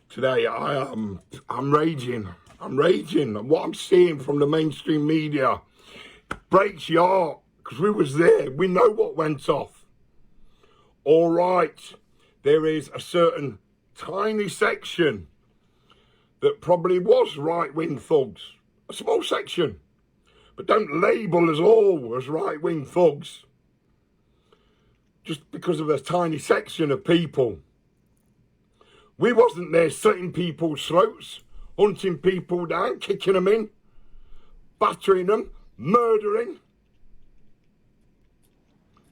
today. I'm raging. I'm raging. And what I'm seeing from the mainstream media breaks your heart, because we was there. We know what went off. All right, there is a certain tiny section that probably was right-wing thugs. A small section. But don't label us all as right-wing thugs just because of a tiny section of people. We wasn't there slitting people's throats, hunting people down, kicking them in, battering them, murdering.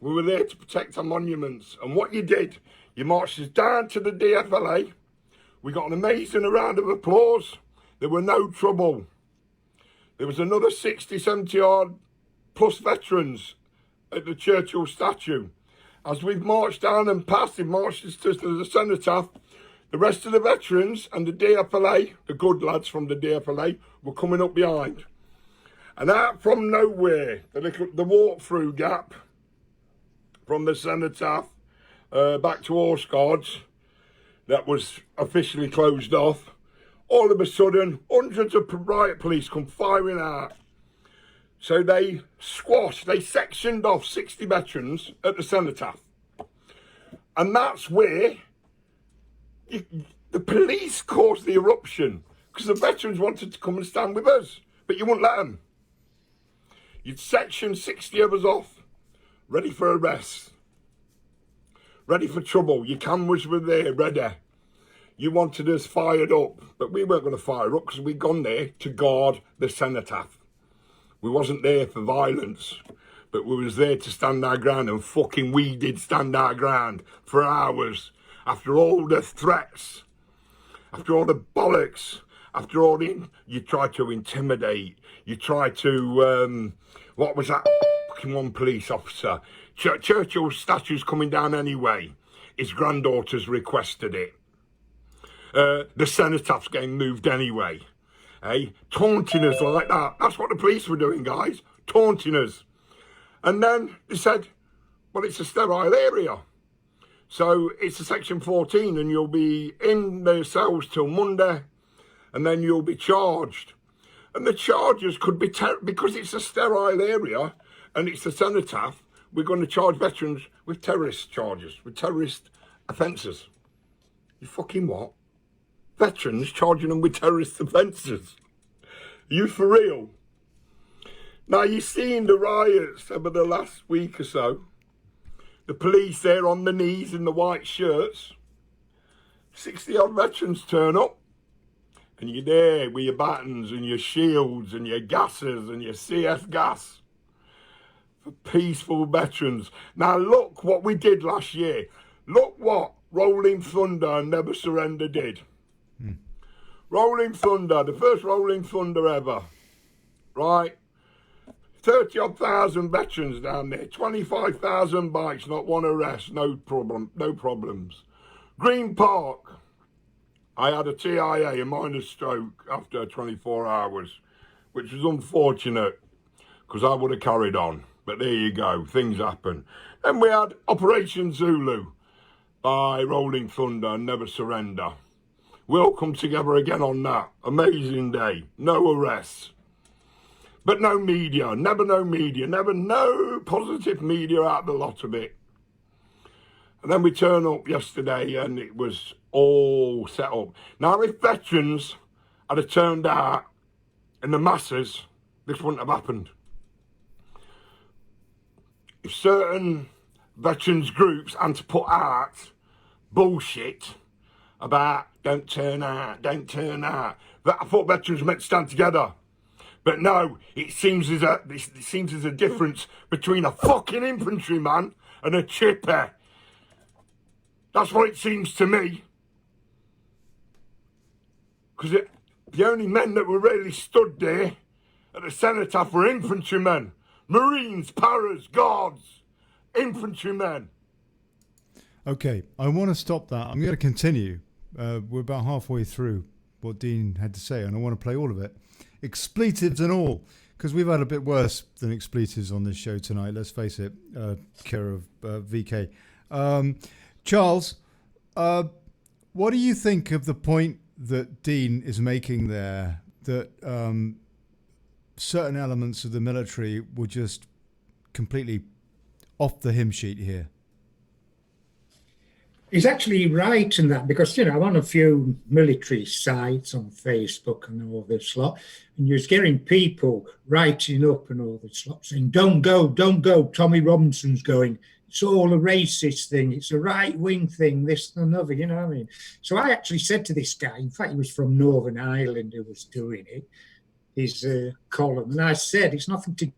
We were there to protect our monuments. And what you did, you marched us down to the DFLA. We got an amazing round of applause. There were no trouble. There was another 60, 70 odd plus veterans at the Churchill statue. As we've marched down and passed, we've marched us to the cenotaph. The rest of the veterans and the DFLA, the good lads from the DFLA, were coming up behind. And out from nowhere, the walk-through gap from the cenotaph back to Horse Guards, that was officially closed off. All of a sudden, hundreds of riot police come firing out. So they squashed, they sectioned off 60 veterans at the cenotaph. And that's where the police caused the eruption, because the veterans wanted to come and stand with us, but you wouldn't let them. You'd section 60 of us off, ready for arrest, ready for trouble. Your cameras were there, ready. You wanted us fired up, but we weren't going to fire up because we'd gone there to guard the cenotaph. We wasn't there for violence, but we was there to stand our ground, and fucking we did stand our ground for hours. After all the threats, after all the bollocks, after all you tried to intimidate, you tried to, what was that fucking one police officer? Churchill's statue's coming down anyway. His granddaughter's requested it. The cenotaph's getting moved anyway. Hey, taunting us like that. That's what the police were doing, guys. Taunting us. And then they said, well, it's a sterile area. So it's a section 14 and you'll be in the cells till Monday and then you'll be charged. And the charges could be, because it's a sterile area and it's a cenotaph, we're going to charge veterans with terrorist charges, with terrorist offences. You fucking what? Veterans charging them with terrorist offences. Are you for real? Now, you've seen the riots over the last week or so. The police there on the knees in the white shirts. 60 odd veterans turn up. And you're there with your batons and your shields and your gases and your CS gas. For peaceful veterans. Now, look what we did last year. Look what Rolling Thunder and Never Surrender did. Rolling Thunder, the first Rolling Thunder ever, right? 30-odd thousand veterans down there, 25,000 bikes, not one arrest, no problems. Green Park, I had a TIA, a minor stroke, after 24 hours, which was unfortunate, because I would have carried on. But there you go, things happen. Then we had Operation Zulu by Rolling Thunder and Never Surrender. We'll come together again on that. Amazing day. No arrests. But no media, never no positive media out of the lot of it. And then we turn up yesterday and it was all set up. Now, if veterans had have turned out in the masses, this wouldn't have happened. If certain veterans groups had to put out bullshit about don't turn out, that I thought veterans meant to stand together. But no, it seems there's a difference between a fucking infantryman and a chipper. That's what it seems to me. Because the only men that were really stood there at the cenotaph were infantrymen. Marines, paras, guards, infantrymen. Okay, I want to stop that. I'm going to continue. We're about halfway through what Dean had to say, and I want to play all of it. Expletives and all, because we've had a bit worse than expletives on this show tonight, let's face it, care of VK. Charles, what do you think of the point that Dean is making there, that certain elements of the military were just completely off the hymn sheet here? He's actually right in that, because, I'm on a few military sites on Facebook and all this lot, and you're getting people writing up and all this lot saying, don't go, Tommy Robinson's going. It's all a racist thing. It's a right-wing thing, this and another, you know what I mean? So I actually said to this guy, in fact, he was from Northern Ireland who was doing it, his column, and I said, it's nothing to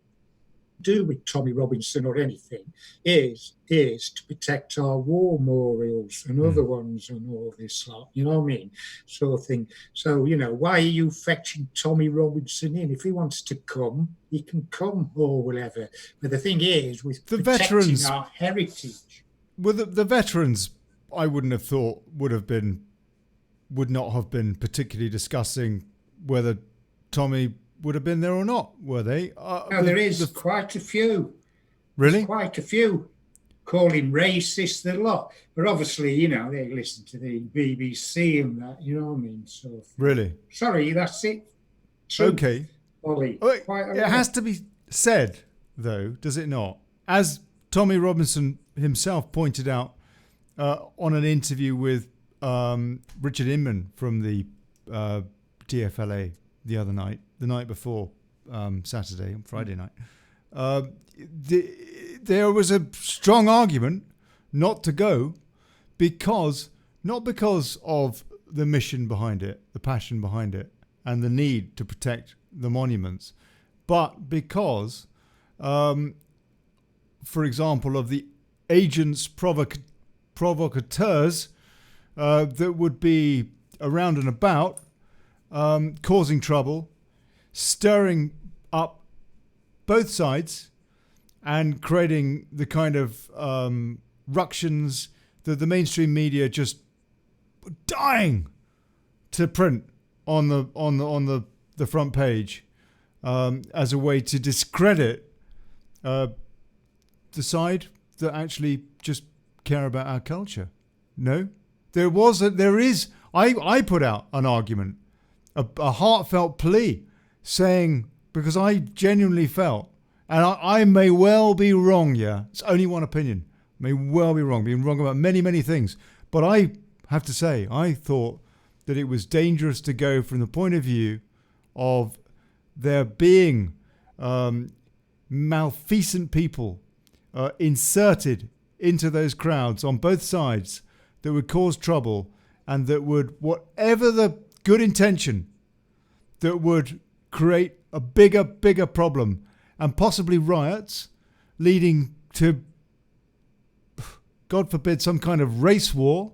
do with Tommy Robinson or anything, is to protect our war memorials and other ones and all this lot, you know what I mean? Sort of thing. So, why are you fetching Tommy Robinson in? If he wants to come, he can come or whatever. But the thing is, with the veterans, our heritage. Well, the veterans, I wouldn't have thought would not have been particularly discussing whether Tommy would have been there or not, were they? No, there is quite a few. Really? There's quite a few. Call him racist a lot. But obviously, they listen to the BBC and that, you know what I mean? So really? Sorry, that's it. True. Okay. Ollie. It has to be said, though, does it not? As Tommy Robinson himself pointed out on an interview with Richard Inman from the DFLA the night before Saturday and Friday night, there was a strong argument not to go not because of the mission behind it, the passion behind it, and the need to protect the monuments, but because, for example, of the agents provocateurs that would be around and about, causing trouble, stirring up both sides, and creating the kind of ructions that the mainstream media just dying to print on the front page as a way to discredit the side that actually just care about our culture. No, there is. I put out an argument, a heartfelt plea, saying, because I genuinely felt, and I may well be wrong, it's only one opinion, may well be wrong, being wrong about many, many things, but I have to say, I thought that it was dangerous to go from the point of view of there being malfeasant people inserted into those crowds on both sides that would cause trouble, and that would, whatever the good intention, that would create a bigger problem and possibly riots leading to, God forbid, some kind of race war.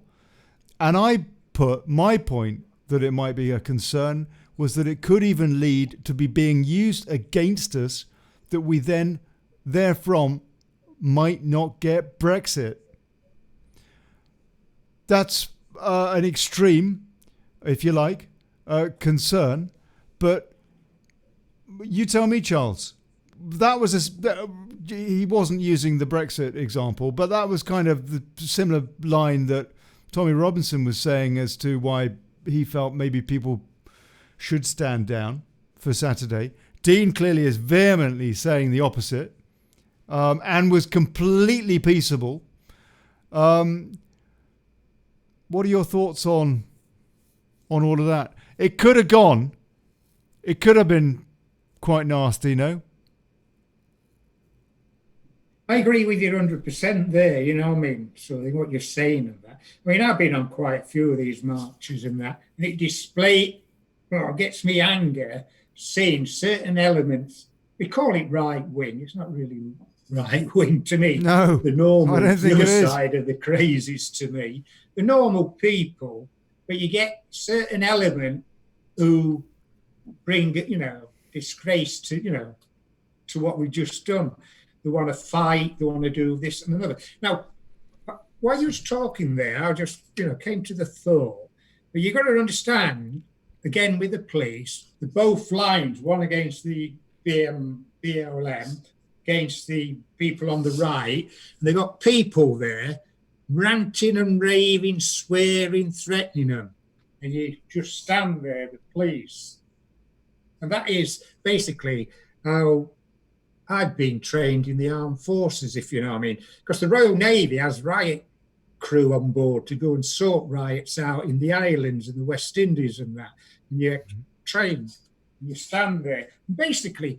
And I put my point that it might be a concern was that it could even lead to be being used against us, that we then therefrom might not get Brexit. That's an extreme, if you like, concern. But you tell me, Charles, that was he wasn't using the Brexit example, but that was kind of the similar line that Tommy Robinson was saying as to why he felt maybe people should stand down for Saturday. Dean clearly is vehemently saying the opposite, and was completely peaceable. What are your thoughts on all of that? It could have gone. It could have been quite nasty, no? I agree with you 100% there, you know what I mean? So what you're saying of that. I mean, I've been on quite a few of these marches and that, and it gets me anger seeing certain elements. We call it right wing. It's not really right wing to me. No, the normal, I don't think the it other is. side of the crazies to me. The normal people, but you get certain element who bring, disgrace to, to what we've just done. They want to fight, they want to do this and another. Now, while you was talking there, I just, came to the thought, but you've got to understand, again, with the police, the both lines, one against the BLM, against the people on the right, and they've got people there ranting and raving, swearing, threatening them. And you just stand there, the police. And that is basically how I've been trained in the armed forces, if you know what I mean. Because the Royal Navy has riot crew on board to go and sort riots out in the islands and the West Indies and that. And you're trained, and you stand there. And basically,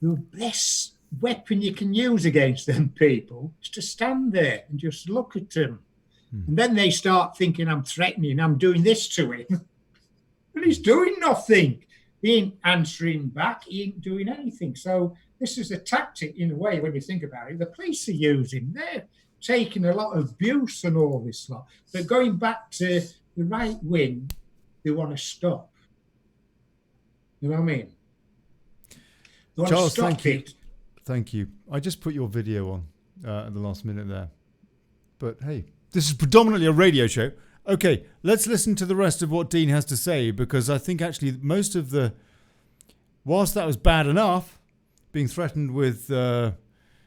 the best weapon you can use against them people is to stand there and just look at them. And then they start thinking I'm threatening, I'm doing this to him. But he's doing nothing. He ain't answering back. He ain't doing anything. So this is a tactic, in a way, when you think about it, the police are using. They're taking a lot of abuse and all this lot. But going back to the right wing, they want to stop. You know what I mean? They want Charles, to stop thank you. it. Thank you. I just put your video on at the last minute there. But hey, this is predominantly a radio show. Okay, let's listen to the rest of what Dean has to say, because I think actually most of whilst that was bad enough, being threatened with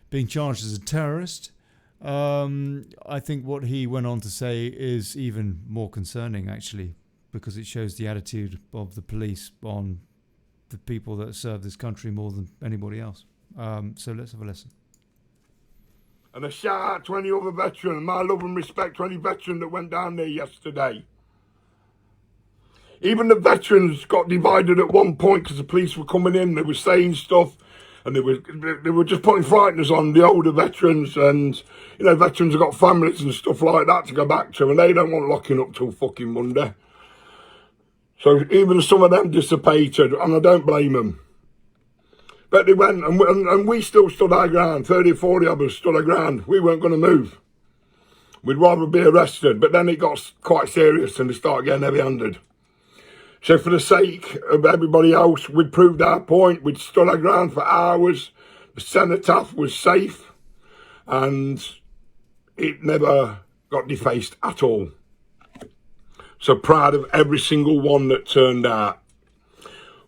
being charged as a terrorist, I think what he went on to say is even more concerning, actually, because it shows the attitude of the police on the people that serve this country more than anybody else. So let's have a listen. And a shout out to any other veteran, my love and respect to any veteran that went down there yesterday. Even the veterans got divided at one point because the police were coming in, they were saying stuff, and they were just putting frighteners on the older veterans, and veterans have got families and stuff like that to go back to, and they don't want locking up till fucking Monday. So even some of them dissipated, and I don't blame them. But they went, and we still stood our ground. 30 or 40 of us stood our ground. We weren't going to move. We'd rather be arrested. But then it got quite serious, and they started getting heavy-handed. So for the sake of everybody else, we'd proved our point. We'd stood our ground for hours. The cenotaph was safe, and it never got defaced at all. So proud of every single one that turned out.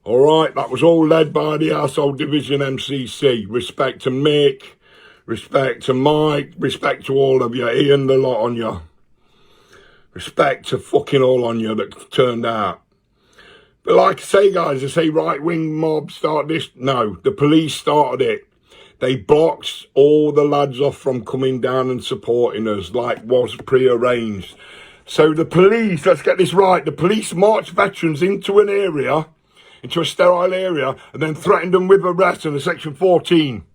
All right, that was all led by the Household Division MCC. Respect to Mick, respect to Mike, respect to all of you, Ian, the lot on you. Respect to fucking all on you that turned out. But like I say, guys, I say right-wing mob start this. No, the police started it. They blocked all the lads off from coming down and supporting us like was pre-arranged. So the police, let's get this right, the police marched veterans into an area, into a sterile area, and then threatened them with arrest under Section 14.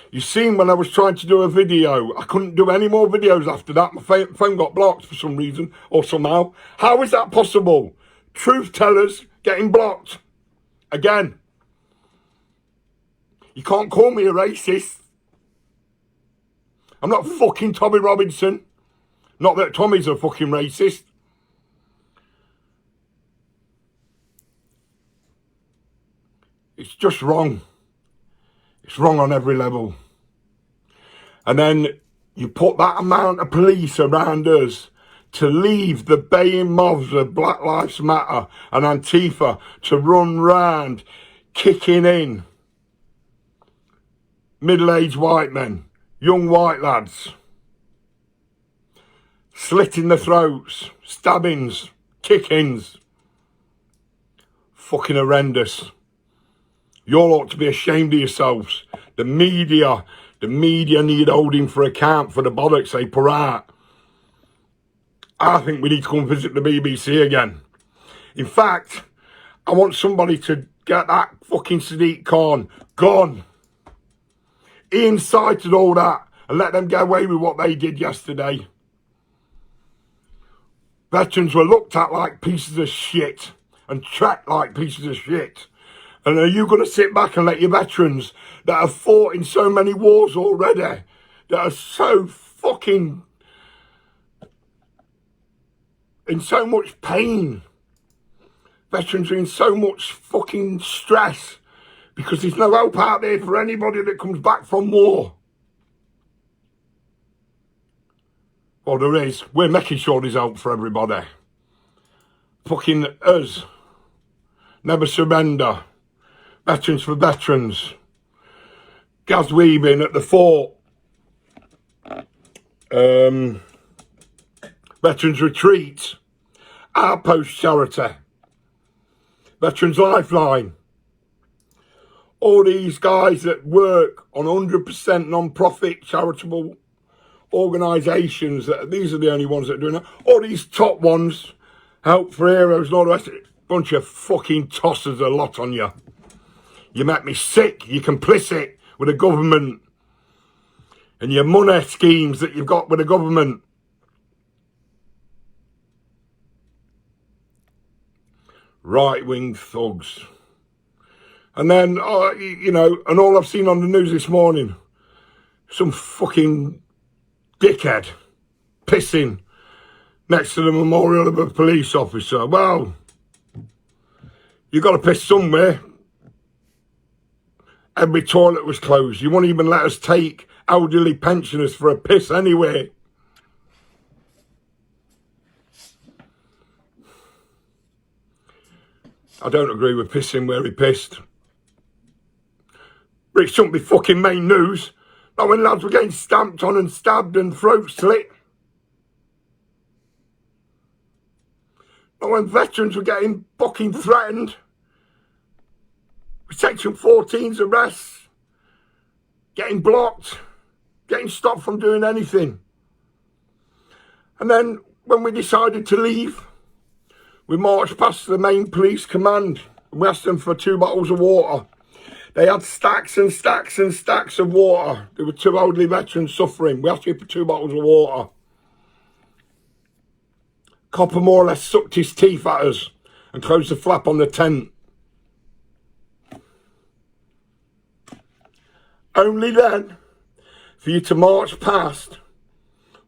You seen when I was trying to do a video, I couldn't do any more videos after that. My phone got blocked for some reason, or somehow. How is that possible? Truth tellers getting blocked. Again. You can't call me a racist. I'm not fucking Tommy Robinson. Not that Tommy's a fucking racist. It's just wrong. It's wrong on every level. And then you put that amount of police around us to leave the baying mobs of Black Lives Matter and Antifa to run round kicking in middle-aged white men, young white lads, slitting their throats, stabbings, kickings. Fucking horrendous. You all ought to be ashamed of yourselves. The media need holding for account for the bollocks they put out. I think we need to come visit the BBC again. In fact, I want somebody to get that fucking Sadiq Khan gone. He incited all that and let them get away with what they did yesterday. Veterans were looked at like pieces of shit and tracked like pieces of shit. And are you going to sit back and let your veterans that have fought in so many wars already, that are so fucking in so much pain, veterans are in so much fucking stress because there's no hope out there for anybody that comes back from war? Well, there is. We're making sure there's hope for everybody. Fucking us. Never surrender. Veterans for veterans. Gaz Weaving at the fort. Veterans Retreat. Outpost Charity. Veterans Lifeline. All these guys that work on 100% non-profit charitable organisations, these are the only ones that are doing that. All these top ones, Help for Heroes and all the rest of it, bunch of fucking tossers a lot on you. You make me sick. You're complicit with the government and your money schemes that you've got with the government. Right-wing thugs. And then, you know, and all I've seen on the news this morning, some fucking dickhead pissing next to the memorial of a police officer. Well, you got to piss somewhere. Every toilet was closed. You won't even let us take elderly pensioners for a piss anyway. I don't agree with pissing where he pissed. But it shouldn't be fucking main news. Not when lads were getting stamped on and stabbed and throat slit. Not when veterans were getting fucking threatened. With Section 14's arrests. Getting blocked. Getting stopped from doing anything. And then when we decided to leave, we marched past the main police command. We asked them for 2 bottles of water. They had stacks and stacks and stacks of water. There were 2 elderly veterans suffering. We asked him for 2 bottles of water. Copper more or less sucked his teeth at us and closed the flap on the tent. Only then, for you to march past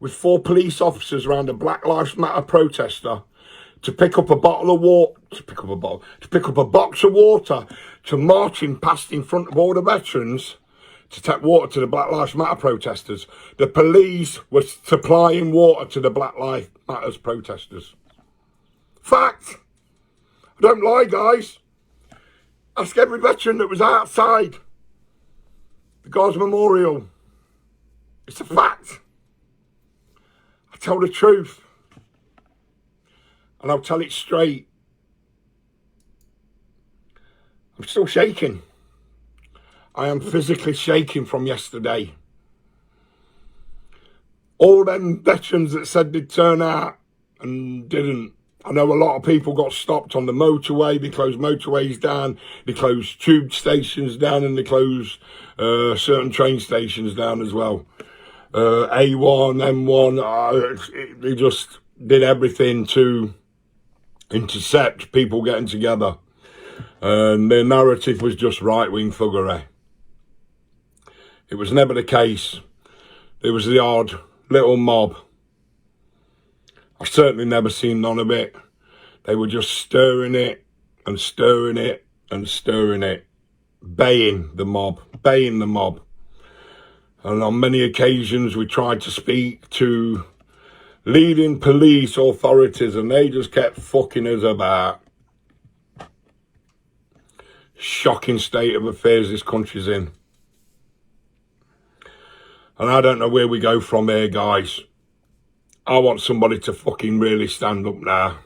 with 4 police officers around a Black Lives Matter protester, to pick up a bottle of water, to pick up a box of water, to marching past in front of all the veterans to take water to the Black Lives Matter protesters. The police were supplying water to the Black Lives Matter protesters. Fact. I don't lie, guys. Ask every veteran that was outside the Guards Memorial. It's a fact. I tell the truth. And I'll tell it straight. I'm still shaking. I am physically shaking from yesterday. All them veterans that said they'd turn out and didn't. I know a lot of people got stopped on the motorway. They closed motorways down. They closed tube stations down, and they closed certain train stations down as well. A1, M1, they just did everything to intercept people getting together. And their narrative was just right-wing thuggery. It was never the case. There was the odd little mob. I've certainly never seen none of it. They were just stirring it and stirring it and stirring it. Baying the mob. Baying the mob. And on many occasions we tried to speak to leading police authorities and they just kept fucking us about. Shocking state of affairs this country's in. And I don't know where we go from here, guys. I want somebody to fucking really stand up now.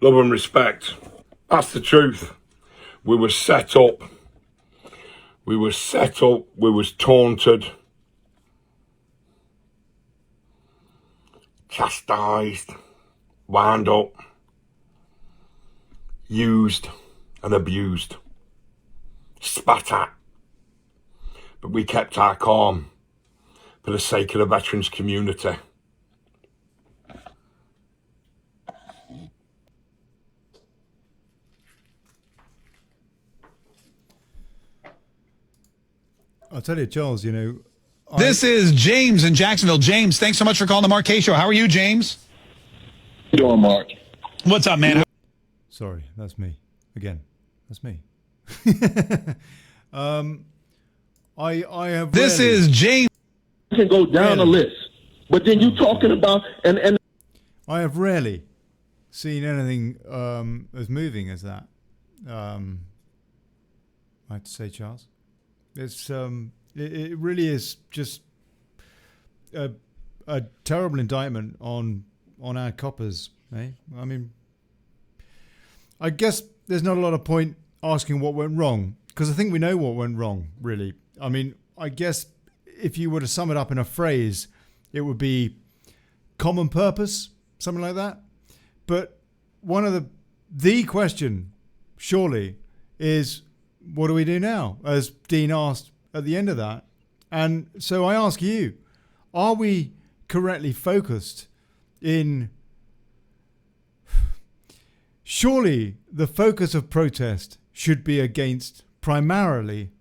love and respect. That's the truth. We were set up. We were set up. We was taunted, chastised, wound up, used and abused, spat at. But we kept our calm for the sake of the veterans community. I'll tell you, Charles, you know... This is James in Jacksonville. James, thanks so much for calling the Mark K Show. How are you, James? How you doing, Mark? What's up, man? Sorry, that's me. Again, that's me. I have... This is James. You can go down the list. But then you talking about... and I have rarely seen anything as moving as that. I have to say, Charles. It's it really is just a terrible indictment on our coppers, eh? I mean, I guess there's not a lot of point asking what went wrong, because I think we know what went wrong, really. I mean, I guess if you were to sum it up in a phrase, it would be common purpose, something like that. But one of the question, surely, is what do we do now? As Dean asked at the end of that. And so I ask you, are we correctly focused in... Surely the focus of protest should be against primarily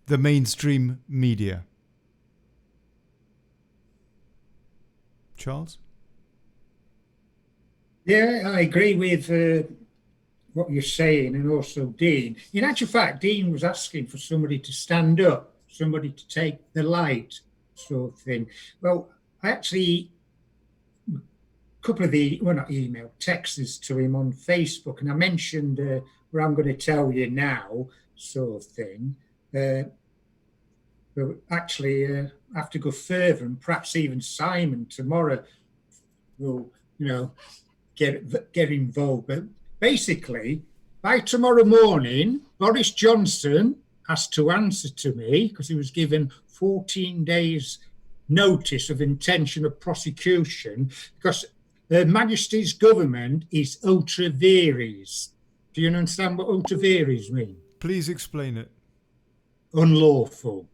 the mainstream media. Charles? Yeah, I agree with what you're saying, and also Dean. In actual fact, Dean was asking for somebody to stand up, somebody to take the light, sort of thing. Well, I actually, a couple of texts to him on Facebook, and I mentioned what I'm going to tell you now, sort of thing. But actually, I have to go further, and perhaps even Simon tomorrow will, get involved. But basically, by tomorrow morning, Boris Johnson has to answer to me, because he was given 14 days notice of intention of prosecution, because Her Majesty's government is ultra vires. Do you understand what ultra vires mean? Please explain it. Unlawful.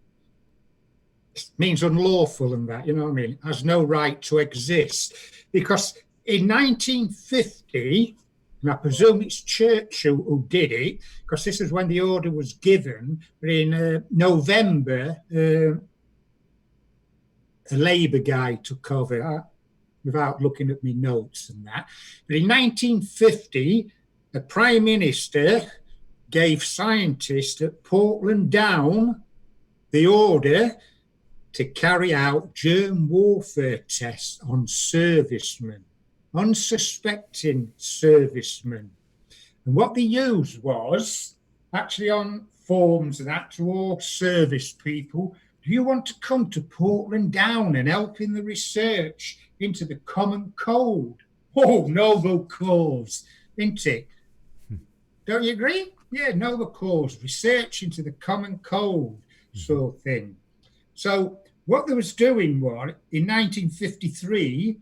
It means unlawful and that, you know what I mean? Has no right to exist. Because in 1950, and I presume it's Churchill who did it, because this is when the order was given, but in November, a Labour guy took over, without looking at my notes and that. But in 1950, the Prime Minister gave scientists at Portland Down the order to carry out germ warfare tests on servicemen, unsuspecting servicemen. And what they used was actually on forms and that to all service people. Do you want to come to Portland Down and help in the research into the common cold? Oh, noble cause, isn't it? Don't you agree? Yeah, noble cause, research into the common cold sort of thing. So what they was doing was, in 1953,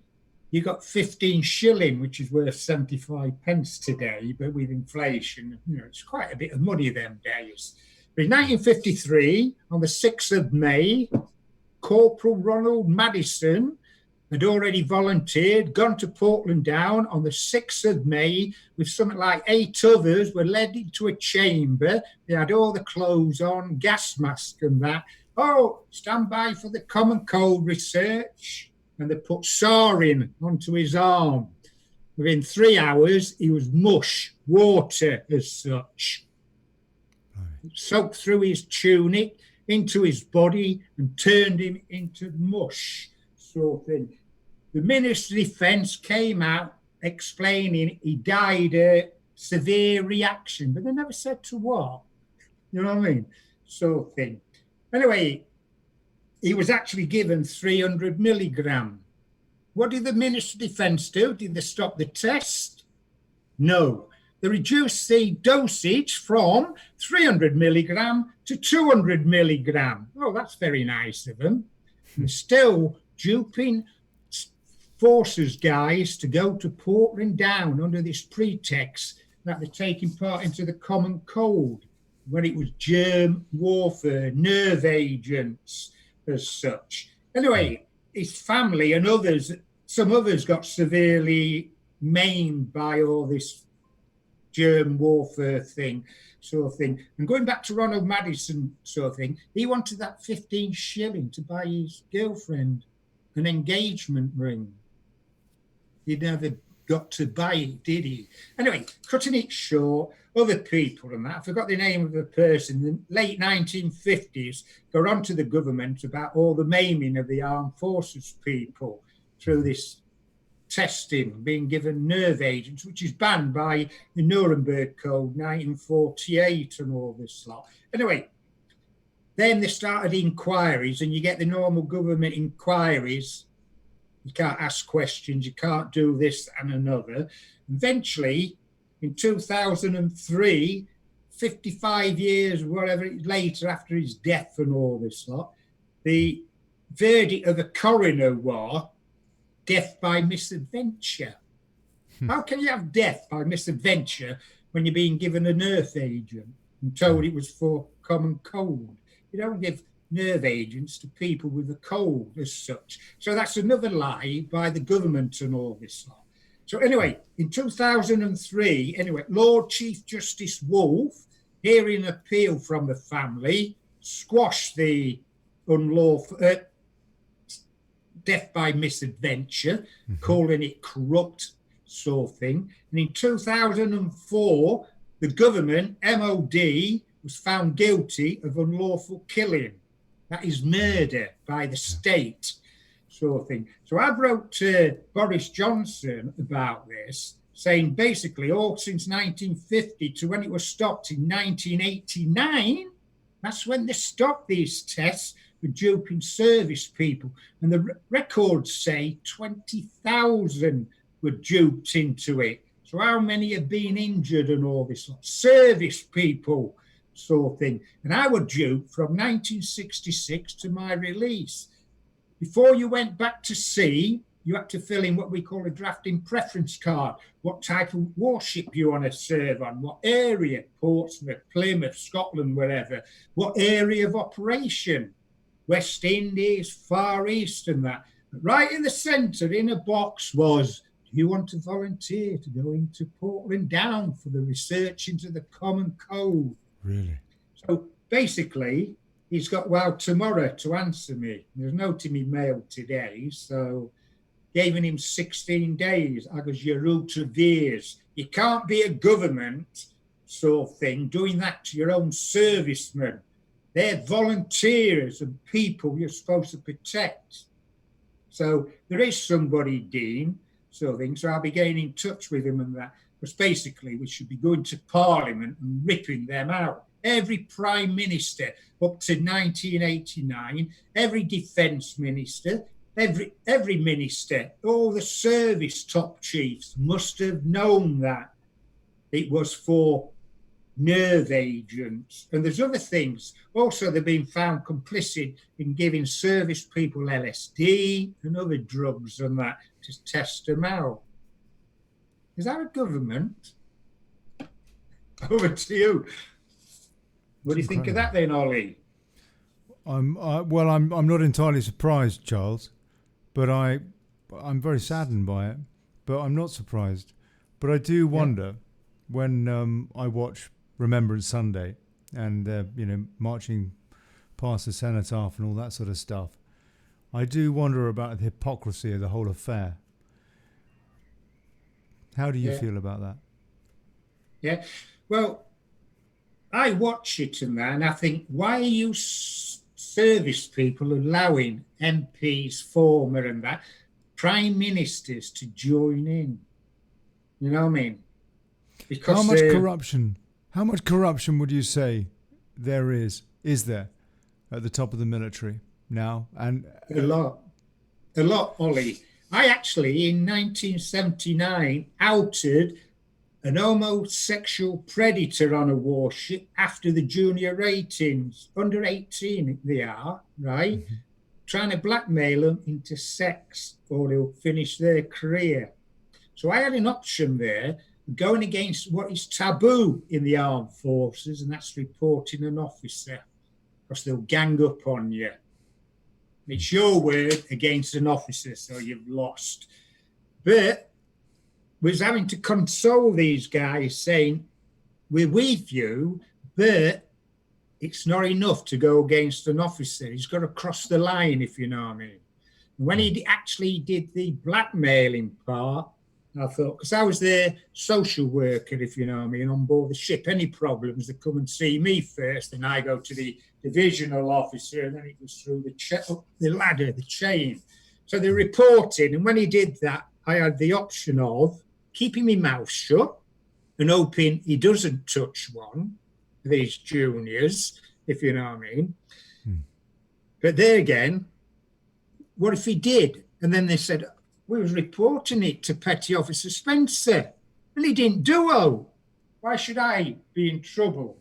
you got 15 shilling, which is worth 75 pence today, but with inflation, it's quite a bit of money them days. But in 1953, on the 6th of May, Corporal Ronald Madison had already volunteered, gone to Portland Down on the 6th of May with something like 8 others, were led into a chamber. They had all the clothes on, gas mask and that. Oh, stand by for the common cold research. And they put sarin onto his arm. Within 3 hours, he was mush, water as such. Soaked through his tunic into his body and turned him into mush, sort of thing. The Minister of Defence came out explaining he died a severe reaction, but they never said to what. You know what I mean? Sort of thing. Anyway, he was actually given 300 milligram. What did the Minister of Defence do? Did they stop the test? No. They reduced the dosage from 300 milligram to 200 milligram. Oh, that's very nice of them. They're still duping forces guys to go to Portland Down under this pretext that they're taking part into the Common Cold, when it was germ warfare, nerve agents as such. Anyway, his family and others, some others got severely maimed by all this germ warfare thing, sort of thing. And going back to Ronald Madison sort of thing, he wanted that 15 shilling to buy his girlfriend an engagement ring. He never got to buy it, did he? Anyway, cutting it short, other people and that, I forgot the name of the person, in the late 1950s, got onto the government about all the maiming of the armed forces people through this testing, being given nerve agents, which is banned by the Nuremberg Code 1948 and all this lot. Anyway, then they started inquiries, and you get the normal government inquiries. You can't ask questions, you can't do this and another. Eventually, in 2003, 55 years, whatever later, after his death and all this lot, the verdict of the coroner was death by misadventure. How can you have death by misadventure when you're being given a nerve agent and told it was for common cold? You don't give nerve agents to people with a cold as such. So that's another lie by the government and all this lot. So anyway, in 2003, Lord Chief Justice Wolfe, hearing an appeal from the family, squashed the unlawful death by misadventure, calling it corrupt sort of thing. And in 2004, the government, MOD, was found guilty of unlawful killing. That is murder by the state sort of thing. So I wrote to Boris Johnson about this, saying basically all since 1950 to when it was stopped in 1989, that's when they stopped these tests for duping service people. And the records say 20,000 were duped into it. So how many have been injured and all this? Service people sort of thing. And I was duped from 1966 to my release. Before you went back to sea, you had to fill in what we call a drafting preference card, what type of warship you want to serve on, what area, Portsmouth, Plymouth, Scotland, wherever, what area of operation, West Indies, Far East and that. But right in the centre, in a box was, do you want to volunteer to go into Portland Down for the research into the Common Code? Really? So basically, he's got, well, tomorrow to answer me. There's no to me mail today, so giving him 16 days. I goes, you're ultra vires. You can't be a government sort of thing doing that to your own servicemen. They're volunteers and people you're supposed to protect. So there is somebody, Dean, sort of thing. So I'll be getting in touch with him and that. Because basically we should be going to Parliament and ripping them out. Every Prime Minister up to 1989, every Defence Minister, every minister, all the service top chiefs must have known that it was for nerve agents. And there's other things. Also, they've been found complicit in giving service people LSD and other drugs and that to test them out. Is that a government? Over to you. What do you think of that then, Ollie? I'm not entirely surprised, Charles, but I'm very saddened by it. But I'm not surprised. But I do wonder when I watch Remembrance Sunday and marching past the cenotaph and all that sort of stuff. I do wonder about the hypocrisy of the whole affair. How do you feel about that? Yeah, well, I watch it and that, and I think, why are you service people allowing MPs, former and that, prime ministers to join in? You know what I mean? Because how much corruption would you say there is there at the top of the military now? And a lot, Ollie. I actually, in 1979, outed an homosexual predator on a warship after the junior ratings, under 18 they are, right? Mm-hmm. Trying to blackmail them into sex or they'll finish their career. So I had an option there, going against what is taboo in the armed forces, and that's reporting an officer, because they'll gang up on you. It's your word against an officer, so you've lost. But was having to console these guys saying, we're with you, but it's not enough to go against an officer. He's got to cross the line, if you know what I mean. And when he actually did the blackmailing part, I thought, because I was their social worker, if you know what I mean, on board the ship. Any problems, they come and see me first, then I go to the divisional officer, and then it was through the ladder, the chain. So they reported, and when he did that, I had the option of keeping my mouth shut and hoping he doesn't touch one of these juniors, if you know what I mean. But there again, what if he did? And then they said, we was reporting it to Petty Officer Spencer, and he didn't do so. Why should I be in trouble?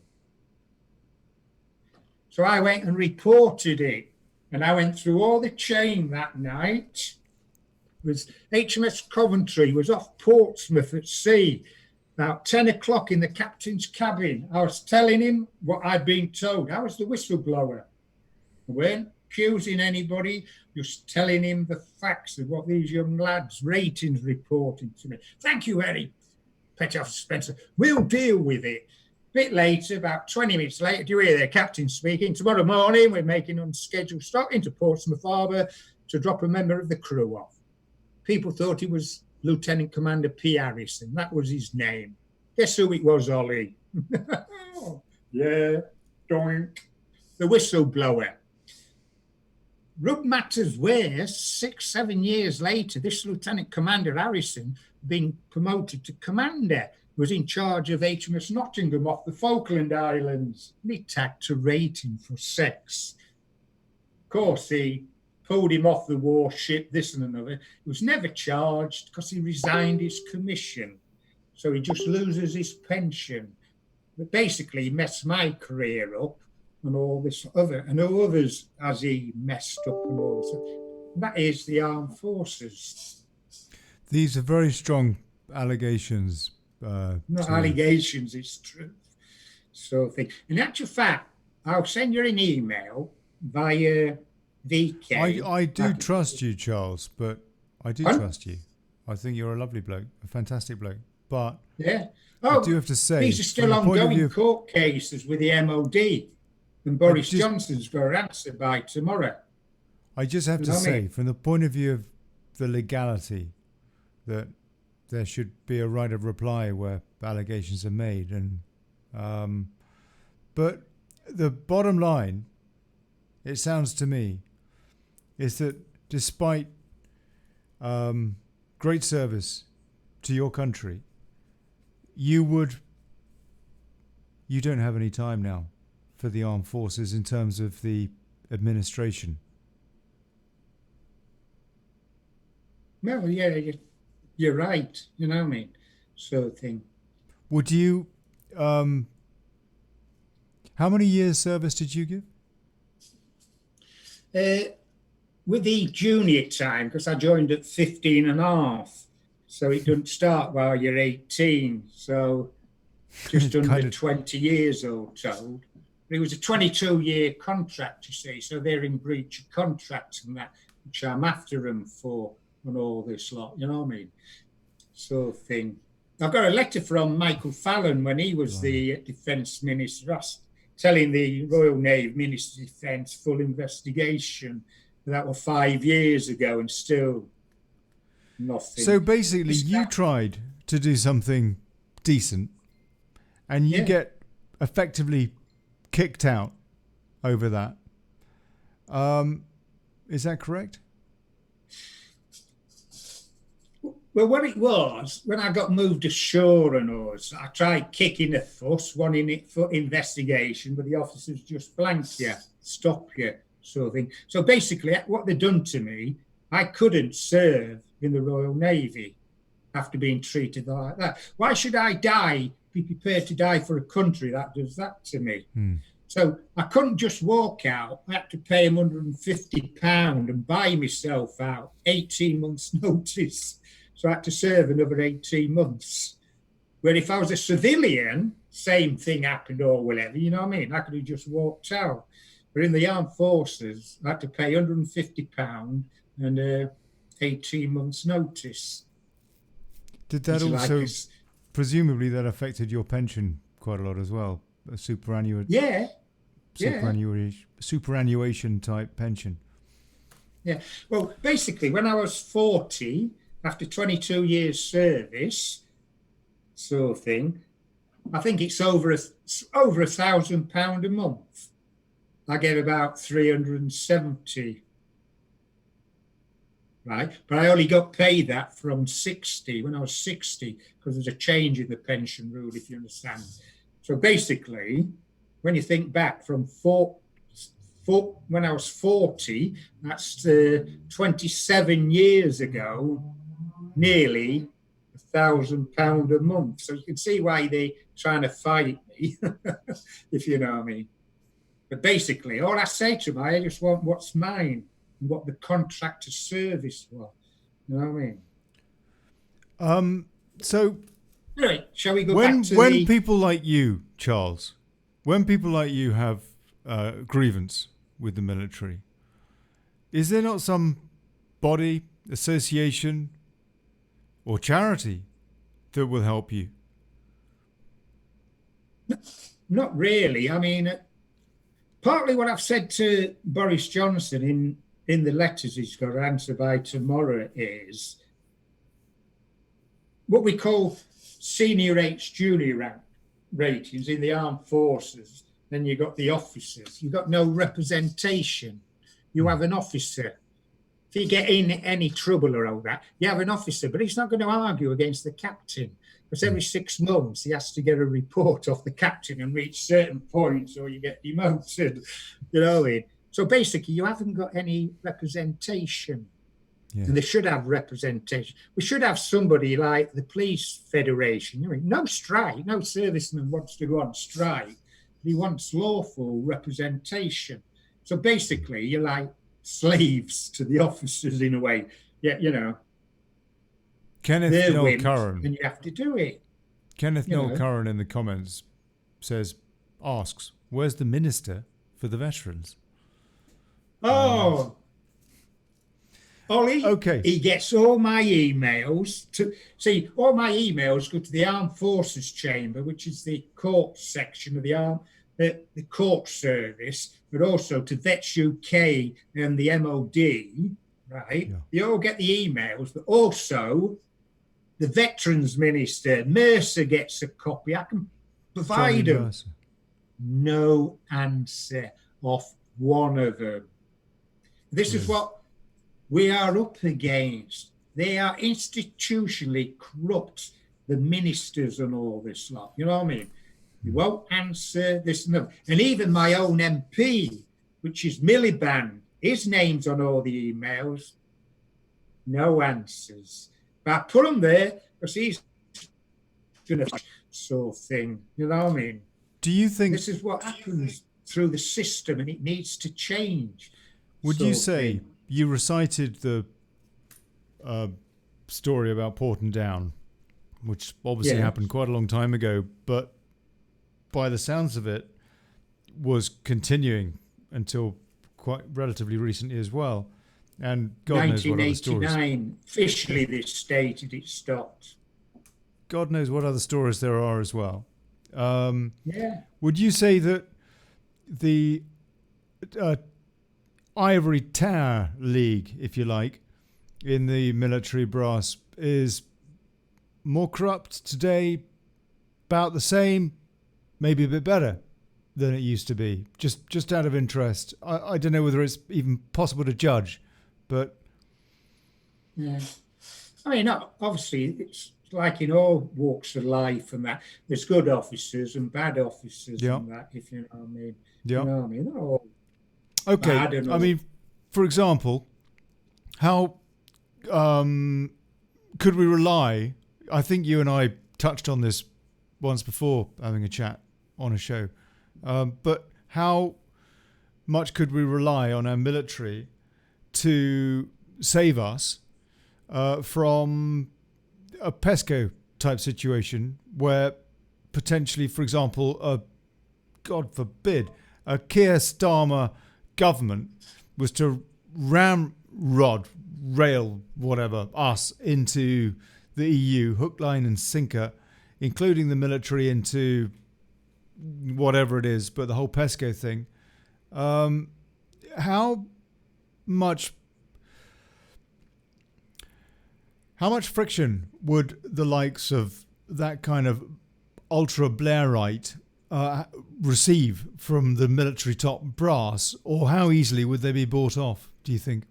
So I went and reported it, and I went through all the chain that night. It was HMS Coventry was off Portsmouth at sea, about 10 o'clock in the captain's cabin. I was telling him what I'd been told. I was the whistleblower. I weren't accusing anybody, just telling him the facts of what these young lads' ratings reporting to me. Thank you, Eddie. Petty Officer Spencer, we'll deal with it. A bit later, about 20 minutes later, do you hear the captain speaking? Tomorrow morning, we're making unscheduled stop into Portsmouth Harbour to drop a member of the crew off. People thought he was Lieutenant Commander P. Harrison. That was his name. Guess who it was, Ollie? Yeah, doink. The whistleblower. Rub matters worse, 6-7 years later, this Lieutenant Commander Harrison, being promoted to commander, was in charge of HMS Nottingham off the Falkland Islands. And he tagged to rating for sex. Of course, he pulled him off the warship, this and another. He was never charged because he resigned his commission. So he just loses his pension. But basically, he messed my career up. And all this other, and all others as he messed up and all this. That is the armed forces. These are very strong allegations. Not allegations, it's truth. So in actual fact, I'll send you an email via VK. I do trust you, Charles, but I do trust you. I think you're a lovely bloke, a fantastic bloke. But yeah, I do have to say, these are still ongoing court cases with the MOD. And Boris Johnson's got an answer by tomorrow. I just have to say, from the point of view of the legality, that there should be a right of reply where allegations are made. And but the bottom line, it sounds to me, is that despite great service to your country, you don't have any time now for the armed forces in terms of the administration. Well, yeah, you're right. You know what I mean? Sort of thing. Would you? How many years service did you give? With the junior time, because I joined at 15 and a half, so it doesn't start while you're 18. So just under 20 years all told. It was a 22-year contract, you see, so they're in breach of contract and that, which I'm after them for and all this lot, you know what I mean? Sort of thing. I got a letter from Michael Fallon when he was the Defence Minister, telling the Royal Navy Minister of Defence full investigation. That was 5 years ago and still nothing. So basically, you tried to do something decent and you get effectively kicked out over that. Is that correct? Well, what it was, when I got moved ashore and all, I tried kicking a fuss, wanting it for investigation, but the officers just blanked you, stop you, sort of thing. So basically, what they'd done to me, I couldn't serve in the Royal Navy. after being treated like that. Why should I be prepared to die for a country that does that to me? So I couldn't just walk out. I had to pay him £150 and buy myself out 18 months notice. So I had to serve another 18 months. Where if I was a civilian, same thing happened or whatever, you know what I mean? I could have just walked out. But in the armed forces, I had to pay £150 and 18 months notice. Did that also, presumably that affected your pension quite a lot as well? A superannuation type pension. Yeah. Well, basically, when I was 40, after 22 years service, sort of thing, I think it's over £1,000 a month. I get about 370. Right, but I only got paid that from 60 when I was 60 because there's a change in the pension rule, if you understand. So basically, when you think back from when I was 40, that's 27 years ago, nearly £1,000 a month. So you can see why they're trying to fight me, if you know what I mean. But basically, all I say to them, I just want what's mine. What the contract of service was. You know what I mean? So anyway, shall we go back to when people like you, Charles, when people like you have grievance with the military, is there not some body, association or charity that will help you? Not really. I mean, partly what I've said to Boris Johnson in the letters he's got to answer by tomorrow is what we call senior H junior rank ratings in the armed forces. Then you've got the officers. You've got no representation. You have an officer. If you get in any trouble or all that, you have an officer, but he's not going to argue against the captain. Because every 6 months he has to get a report off the captain and reach certain points or you get demoted. You know what I mean? So basically, you haven't got any representation. Yeah. And they should have representation. We should have somebody like the Police Federation. You know, no strike, no serviceman wants to go on strike. He wants lawful representation. So basically, you're like slaves to the officers in a way. Yeah, you know. Kenneth Noel Curran. And you have to do it. Kenneth Noel Curran in the comments asks, where's the minister for the veterans? Oh, Ollie, okay. He gets all my emails all my emails go to the Armed Forces Chamber, which is the court section of the court service, but also to Vets UK and the MOD, right? Yeah. You all get the emails, but also the Veterans Minister, Mercer, gets a copy. I can provide them. No answer off one of them. This is what we are up against. They are institutionally corrupt, the ministers and all this lot. You know what I mean? You won't answer this and that. And even my own MP, which is Miliband, his name's on all the emails. No answers. But I put him there because he's going to sort of thing. You know what I mean? Do you think this is what happens through the system and it needs to change? Would you say you recited the story about Porton Down, which obviously happened quite a long time ago, but by the sounds of it, was continuing until quite relatively recently as well. And God knows what other stories. 1989, officially they stated it stopped. God knows what other stories there are as well. Would you say that the Ivory Tower League, if you like, in the military brass is more corrupt today, about the same, maybe a bit better than it used to be? Just out of interest. I don't know whether it's even possible to judge, but... Yeah. I mean, obviously, it's like in all walks of life and that. There's good officers and bad officers and that, if you know what I mean. Yeah. You know what I mean? Oh, okay. I mean, for example, how could we rely I think you and I touched on this once before having a chat on a show. But how much could we rely on our military to save us from a PESCO type situation where potentially, for example, God forbid, a Keir Starmer government was to rail, whatever, us into the EU, hook, line and sinker, including the military into whatever it is, but the whole PESCO thing. How much friction would the likes of that kind of ultra Blairite receive from the military top brass, or how easily would they be bought off, do you think?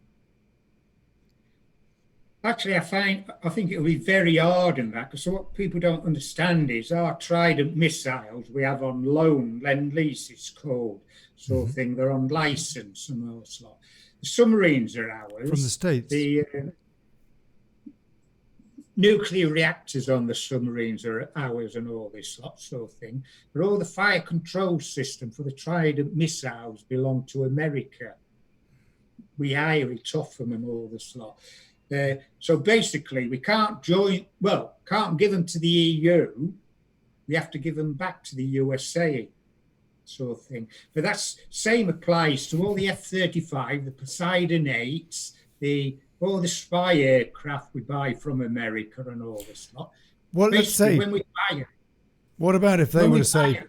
Actually, I think it will be very hard in that, because what people don't understand is our Trident missiles we have on loan, Lend-Lease it's called, sort of thing. They're on license and all that. The submarines are ours. From the States. The nuclear reactors on the submarines are ours and all this sort of thing. But all the fire control system for the Trident missiles belong to America. We hire it off them and all this lot. So basically, we can't give them to the EU. We have to give them back to the USA, sort of thing. But that's same applies to all the F-35, the Poseidon 8s, all the spy aircraft we buy from America and all this lot. Well, let's say, when we buy it, what about if they were to say,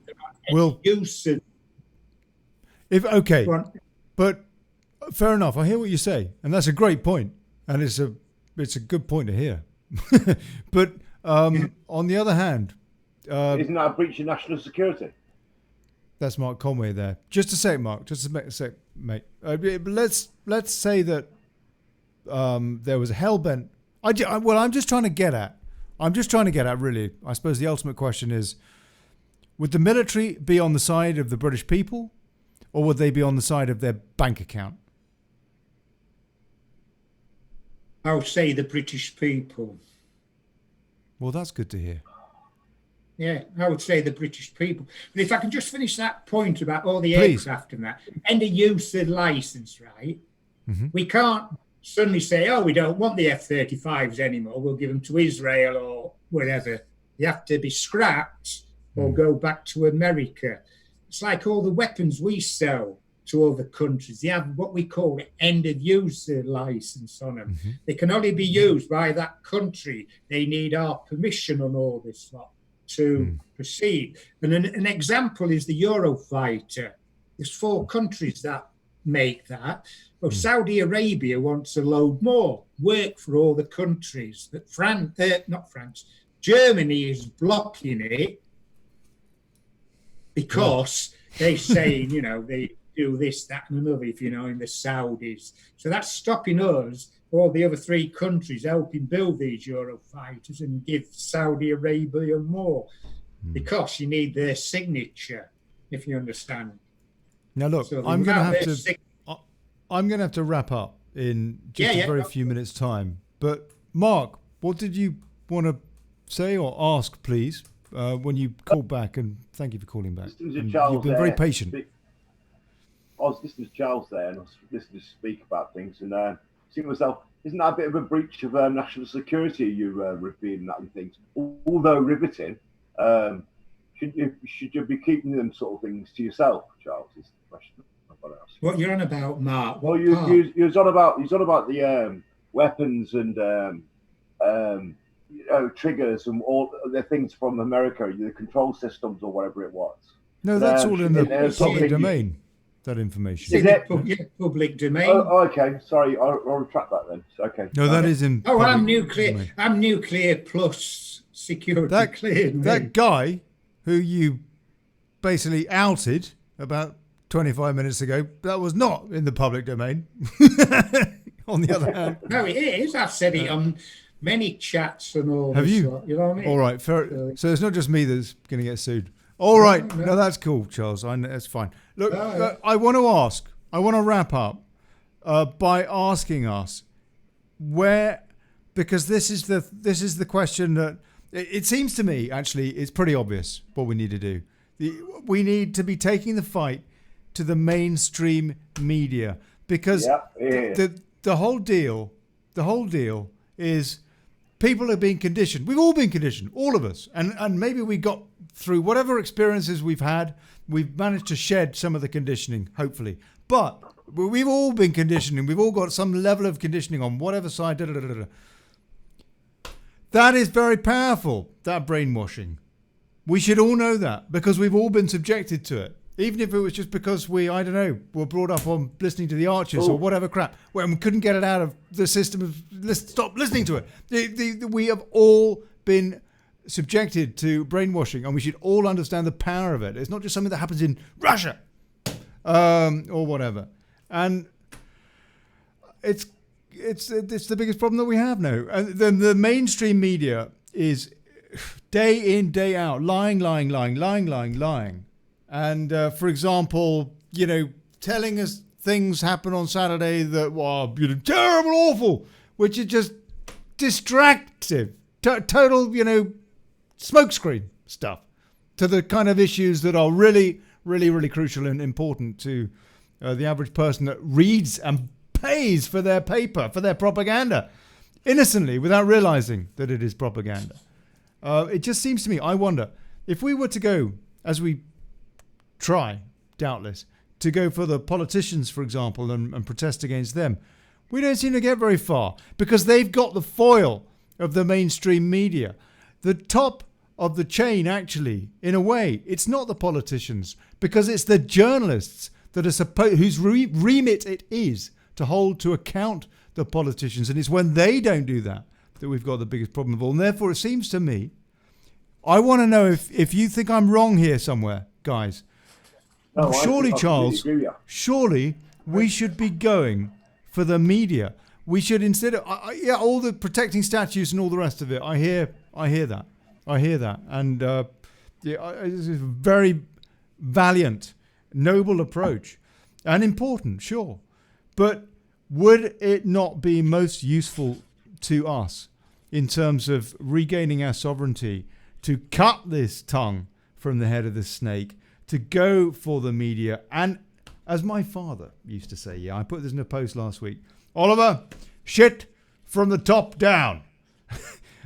but fair enough. I hear what you say, and that's a great point, and it's a good point to hear. But on the other hand, isn't that a breach of national security? That's Mark Conway there. Just a sec, Mark. Just a sec, mate. Let's say that there was a hell-bent. I'm just trying to get at, really, I suppose the ultimate question is, would the military be on the side of the British people, or would they be on the side of their bank account? I would say the British people. Well, that's good to hear. Yeah, I would say the British people. But if I can just finish that point about all the Please. aircraft and that, end of use of license, right? Mm-hmm. We can't suddenly say, oh, we don't want the F-35s anymore. We'll give them to Israel or wherever. They have to be scrapped or go back to America. It's like all the weapons we sell to other countries. They have what we call end of use license on them. Mm-hmm. They can only be used by that country. They need our permission on all this lot to proceed. And an example is the Eurofighter. There's 4 countries that make that. Well, Saudi Arabia wants a load more work for all the countries. But Germany is blocking it because they say, they do this, that, and another, if in the Saudis. So that's stopping us, all the other 3 countries, helping build these Eurofighters and give Saudi Arabia more, because you need their signature, if you understand. Now, look, So I'm going without to their have to wrap up in just a very few minutes' time. But Mark, what did you want to say or ask, please, when you called back? And thank you for calling back. You've been very patient. I was listening to Charles there, and I was listening to speak about things, and thinking to myself, isn't that a bit of a breach of national security? You revealing that and things, although riveting. Should you be keeping them sort of things to yourself, Charles? Is the question I've got to ask. What you're on about, Mark? Well, you was on about the weapons and triggers and all the things from America, the control systems or whatever it was. No, that's all in the public domain. That information. Is it public domain? Oh, okay. Sorry, I'll retract that then. Okay. No, that is in. Oh, I'm nuclear. Domain. I'm nuclear plus security cleared. That guy who you basically outed about 25 minutes ago, that was not in the public domain. On the other hand. No, it is. I've said it on many chats and all. Have you? You know what I mean? All right. Fair. So it's not just me that's going to get sued. All right. No, that's cool, Charles. That's fine. Look, I want to wrap up by asking us where, because this is the question that It seems to me, actually, it's pretty obvious what we need to do. We need to be taking the fight to the mainstream media, because the whole deal is people are being conditioned. We've all been conditioned, all of us, and maybe we got through whatever experiences we've had. We've managed to shed some of the conditioning, hopefully, but we've all been conditioned, and we've all got some level of conditioning on whatever side. That is very powerful, that brainwashing. We should all know that, because we've all been subjected to it. Even if it was just because we, I don't know, were brought up on listening to the Archers or whatever crap, when we couldn't get it out of the system of stop listening to it. We have all been subjected to brainwashing, and we should all understand the power of it. It's not just something that happens in Russia or whatever. And it's the biggest problem that we have now. And the mainstream media is day in, day out, lying. And for example, telling us things happen on Saturday that were terrible, awful, which is just distractive, total, smokescreen stuff to the kind of issues that are really, really, really crucial and important to the average person that reads and pays for their paper, for their propaganda, innocently, without realizing that it is propaganda. It just seems to me, I wonder, if we were to go, as we try, doubtless, to go for the politicians, for example, and protest against them, we don't seem to get very far, because they've got the foil of the mainstream media. The top of the chain, actually, in a way, it's not the politicians, because it's the journalists that are whose remit it is to hold to account the politicians, and it's when they don't do that we've got the biggest problem of all. And therefore, it seems to me, I want to know if you think I'm wrong here somewhere, guys. No, surely, Charles, surely we should be going for the media. We should, instead of all the protecting statues and all the rest of it. I hear that, and it's a very valiant, noble approach, and important, sure. But would it not be most useful to us in terms of regaining our sovereignty to cut this tongue from the head of the snake, to go for the media? And as my father used to say, I put this in a post last week, Oliver, shit from the top down.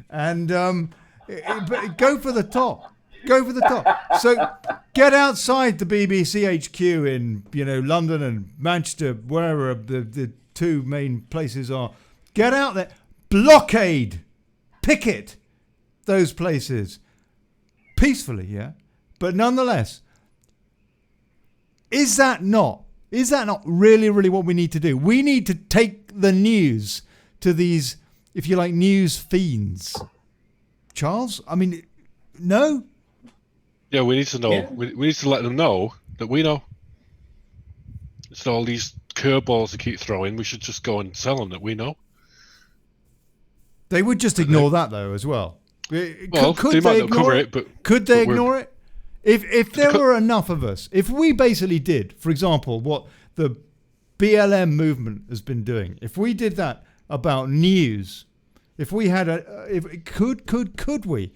And go for the top. Go for the top. So get outside the BBC HQ in, London and Manchester, wherever the two main places are. Get out there. Blockade. Picket those places. Peacefully, yeah? But nonetheless, is that not really, really what we need to do? We need to take the news to these, if you like, news fiends. Charles? I mean, no? Yeah, we need to know. Yeah. We need to let them know that we know. It's all these curveballs they keep throwing. We should just go and tell them that we know. They would just ignore that, though, as well. Could they might not cover it, but could they ignore it? If there were enough of us, if we basically did, for example, what the BLM movement has been doing, if we did that about news, if we had could we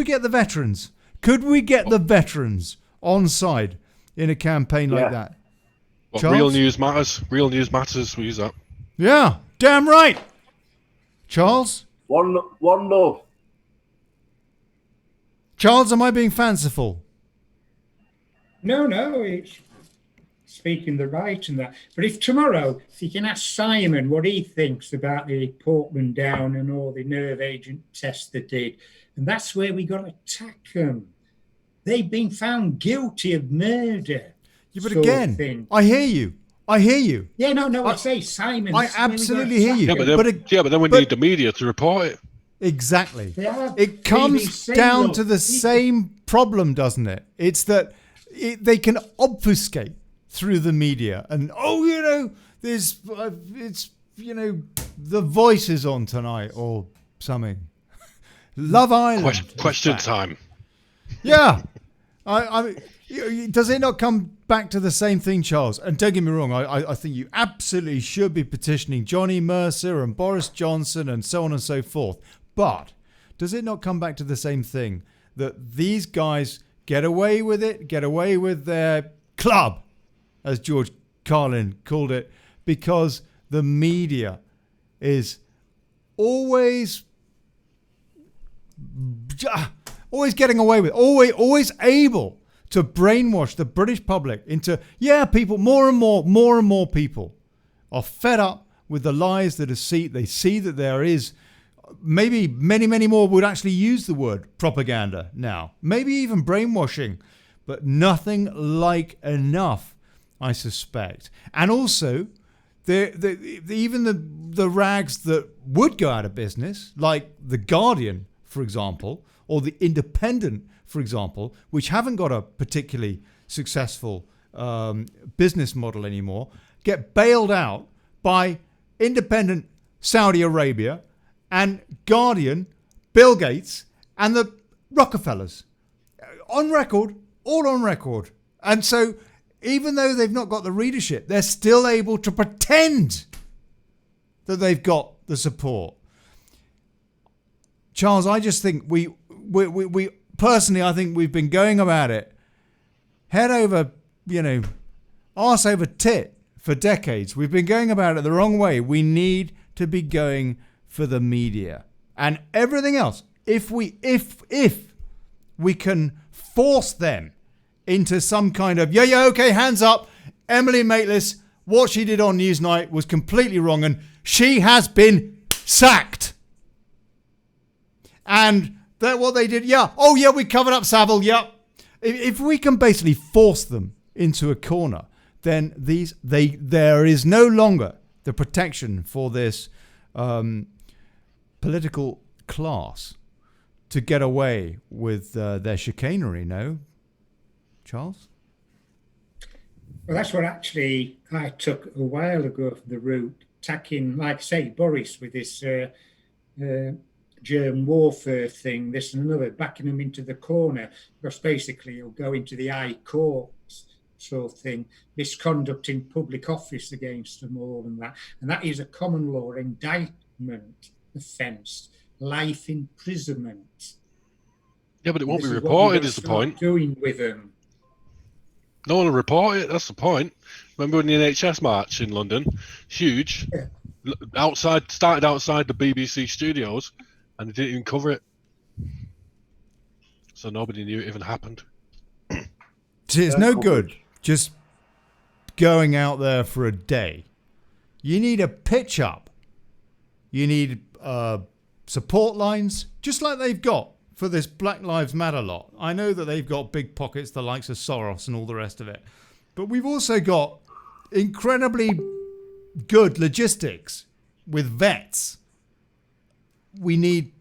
get the veterans? Could we get the veterans on side in a campaign like that? Well, real news matters. Real news matters. We use that. Yeah, damn right. Charles? One love. Charles, am I being fanciful? No, it's speaking the right and that. But if you can ask Simon what he thinks about the Portland Down and all the nerve agent tests they did, and that's where we got to attack them. They've been found guilty of murder. Yeah, but again, I hear you. Yeah, no, I say Simon. I absolutely hear you. Yeah, but then we need the media to report it. Exactly. It comes down to the same problem, doesn't it? It's that they can obfuscate through the media, and there's the Voice is on tonight or something. Love Island. Question time. Yeah. I mean, does it not come back to the same thing, Charles? And don't get me wrong, I think you absolutely should be petitioning Johnny Mercer and Boris Johnson and so on and so forth. But Does it not come back to the same thing? That these guys get away with it, get away with their club, as George Carlin called it, because the media is always getting away with it, always able to brainwash the British public into, people, more and more people are fed up with the lies, the deceit. They see that there is, maybe many more would actually use the word propaganda now, maybe even brainwashing, but nothing like enough, I suspect. And also, even the rags that would go out of business, like The Guardian, for example, or The Independent, for example, which haven't got a particularly successful business model anymore, get bailed out by Independent Saudi Arabia and Guardian, Bill Gates, and the Rockefellers. On record, all on record. And so, even though they've not got the readership, they're still able to pretend that they've got the support. Charles, I just think we personally, I think we've been going about it head over, arse over tit for decades. We've been going about it the wrong way. We need to be going for the media and everything else. If we can force them into some kind of, okay, hands up, Emily Maitlis, what she did on Newsnight was completely wrong and she has been sacked. And that what they did, we covered up Savile, If we can basically force them into a corner, then there is no longer the protection for this political class to get away with their chicanery, no? Charles? Well, that's what actually I took a while ago for the route, attacking, like say, Boris with this germ warfare thing, this and another, backing them into the corner, because basically he'll go into the high courts sort of thing, misconduct in public office against them all and that. And that is a common law indictment offence, life imprisonment. Yeah, but it won't be reported, is the point. Doing with them. No one will report it, that's the point. Remember when the NHS march in London? Huge. Yeah. Started outside the BBC studios, and they didn't even cover it. So nobody knew it even happened. See, it's no good just going out there for a day. You need a pitch up. You need support lines, just like they've got for this Black Lives Matter lot. I know that they've got big pockets, the likes of Soros and all the rest of it. But we've also got incredibly good logistics with vets. We need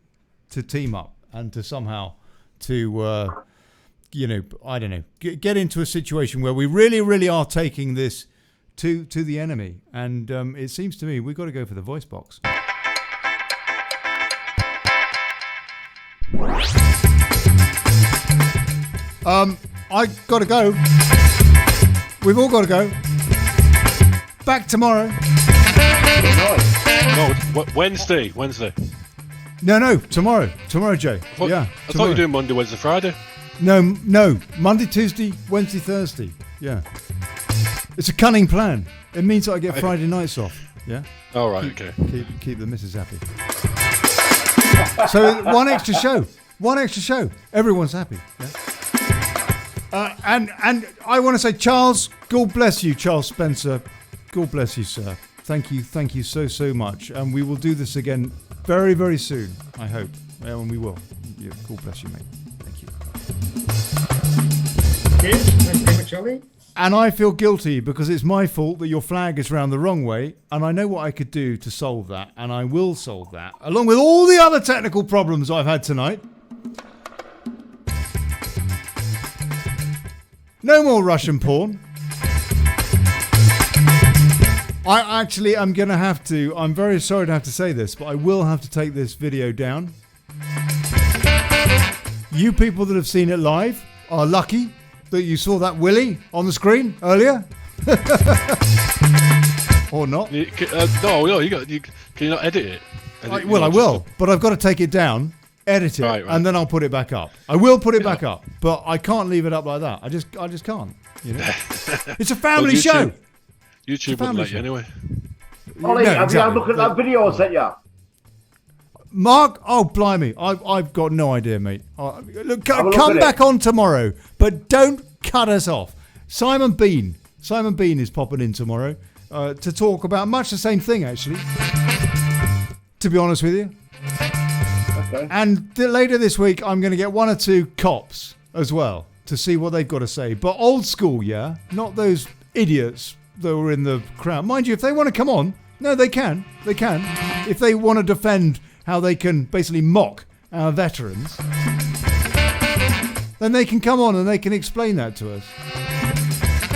to team up and to somehow to, I don't know, get into a situation where we really, really are taking this to the enemy. And it seems to me we've got to go for the voice box. I got to go. We've all got to go. Back tomorrow. No, Wednesday. No, tomorrow, Joe. I thought you were doing Monday, Wednesday, Friday. No, Monday, Tuesday, Wednesday, Thursday. Yeah. It's a cunning plan. It means that I get Friday nights off. Yeah. All right. Okay. Keep the missus happy. So one extra show. Everyone's happy. Yeah. And I want to say, Charles, God bless you, Charles Spencer. God bless you, sir. Thank you so much. And we will do this again very, very soon, I hope. And we will. Yeah, God bless you, mate. Thank you. Thank you very much, Ollie. And I feel guilty because it's my fault that your flag is round the wrong way, and I know what I could do to solve that, and I will solve that, along with all the other technical problems I've had tonight. No more Russian porn. I actually am going to have to, I'm very sorry to have to say this, but I will have to take this video down. You people that have seen it live are lucky that you saw that Willy on the screen earlier. Or not. No, can you not edit it? I will, but I've got to take it down edit it, Right. and then I'll put it back up. I will put it back up, but I can't leave it up like that. I just can't. You know, it's a family show. YouTube wouldn't let you anyway. Ollie, have you had a look at that video I sent you? Mark, oh blimey, I've got no idea, mate. Look, come at back on tomorrow, but don't cut us off. Simon Bean is popping in tomorrow to talk about much the same thing, actually. To be honest with you. Okay. And later this week, I'm going to get 1 or 2 cops as well to see what they've got to say. But old school, yeah, not those idiots that were in the crowd. Mind you, if they want to come on, no, they can. They can. If they want to defend how they can basically mock our veterans, then they can come on and they can explain that to us.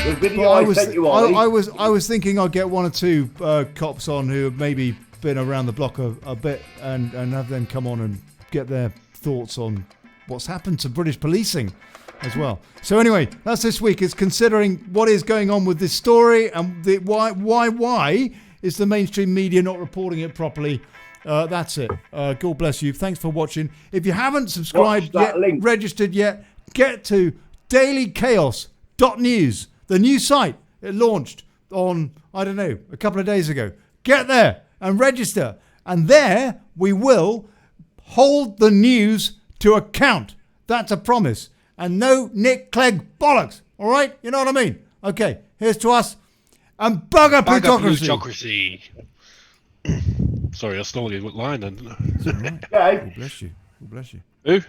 The video I sent you, Ollie. I was thinking I'd get 1 or 2 cops on who have maybe been around the block a bit and have them come on and get their thoughts on what's happened to British policing as well. So anyway, that's this week. It's considering what is going on with this story and why is the mainstream media not reporting it properly. That's it. God bless you. Thanks for watching. If you haven't subscribed yet, registered yet, get to dailychaos.news, the new site. It launched on, I don't know, a couple of days ago. Get there and register. And there we will hold the news to account. That's a promise. And no Nick Clegg bollocks. All right? You know what I mean? Okay, here's to us. And bugger plutocracy. Sorry, I stole your line then. That's all right. God bless you. God bless you. Who?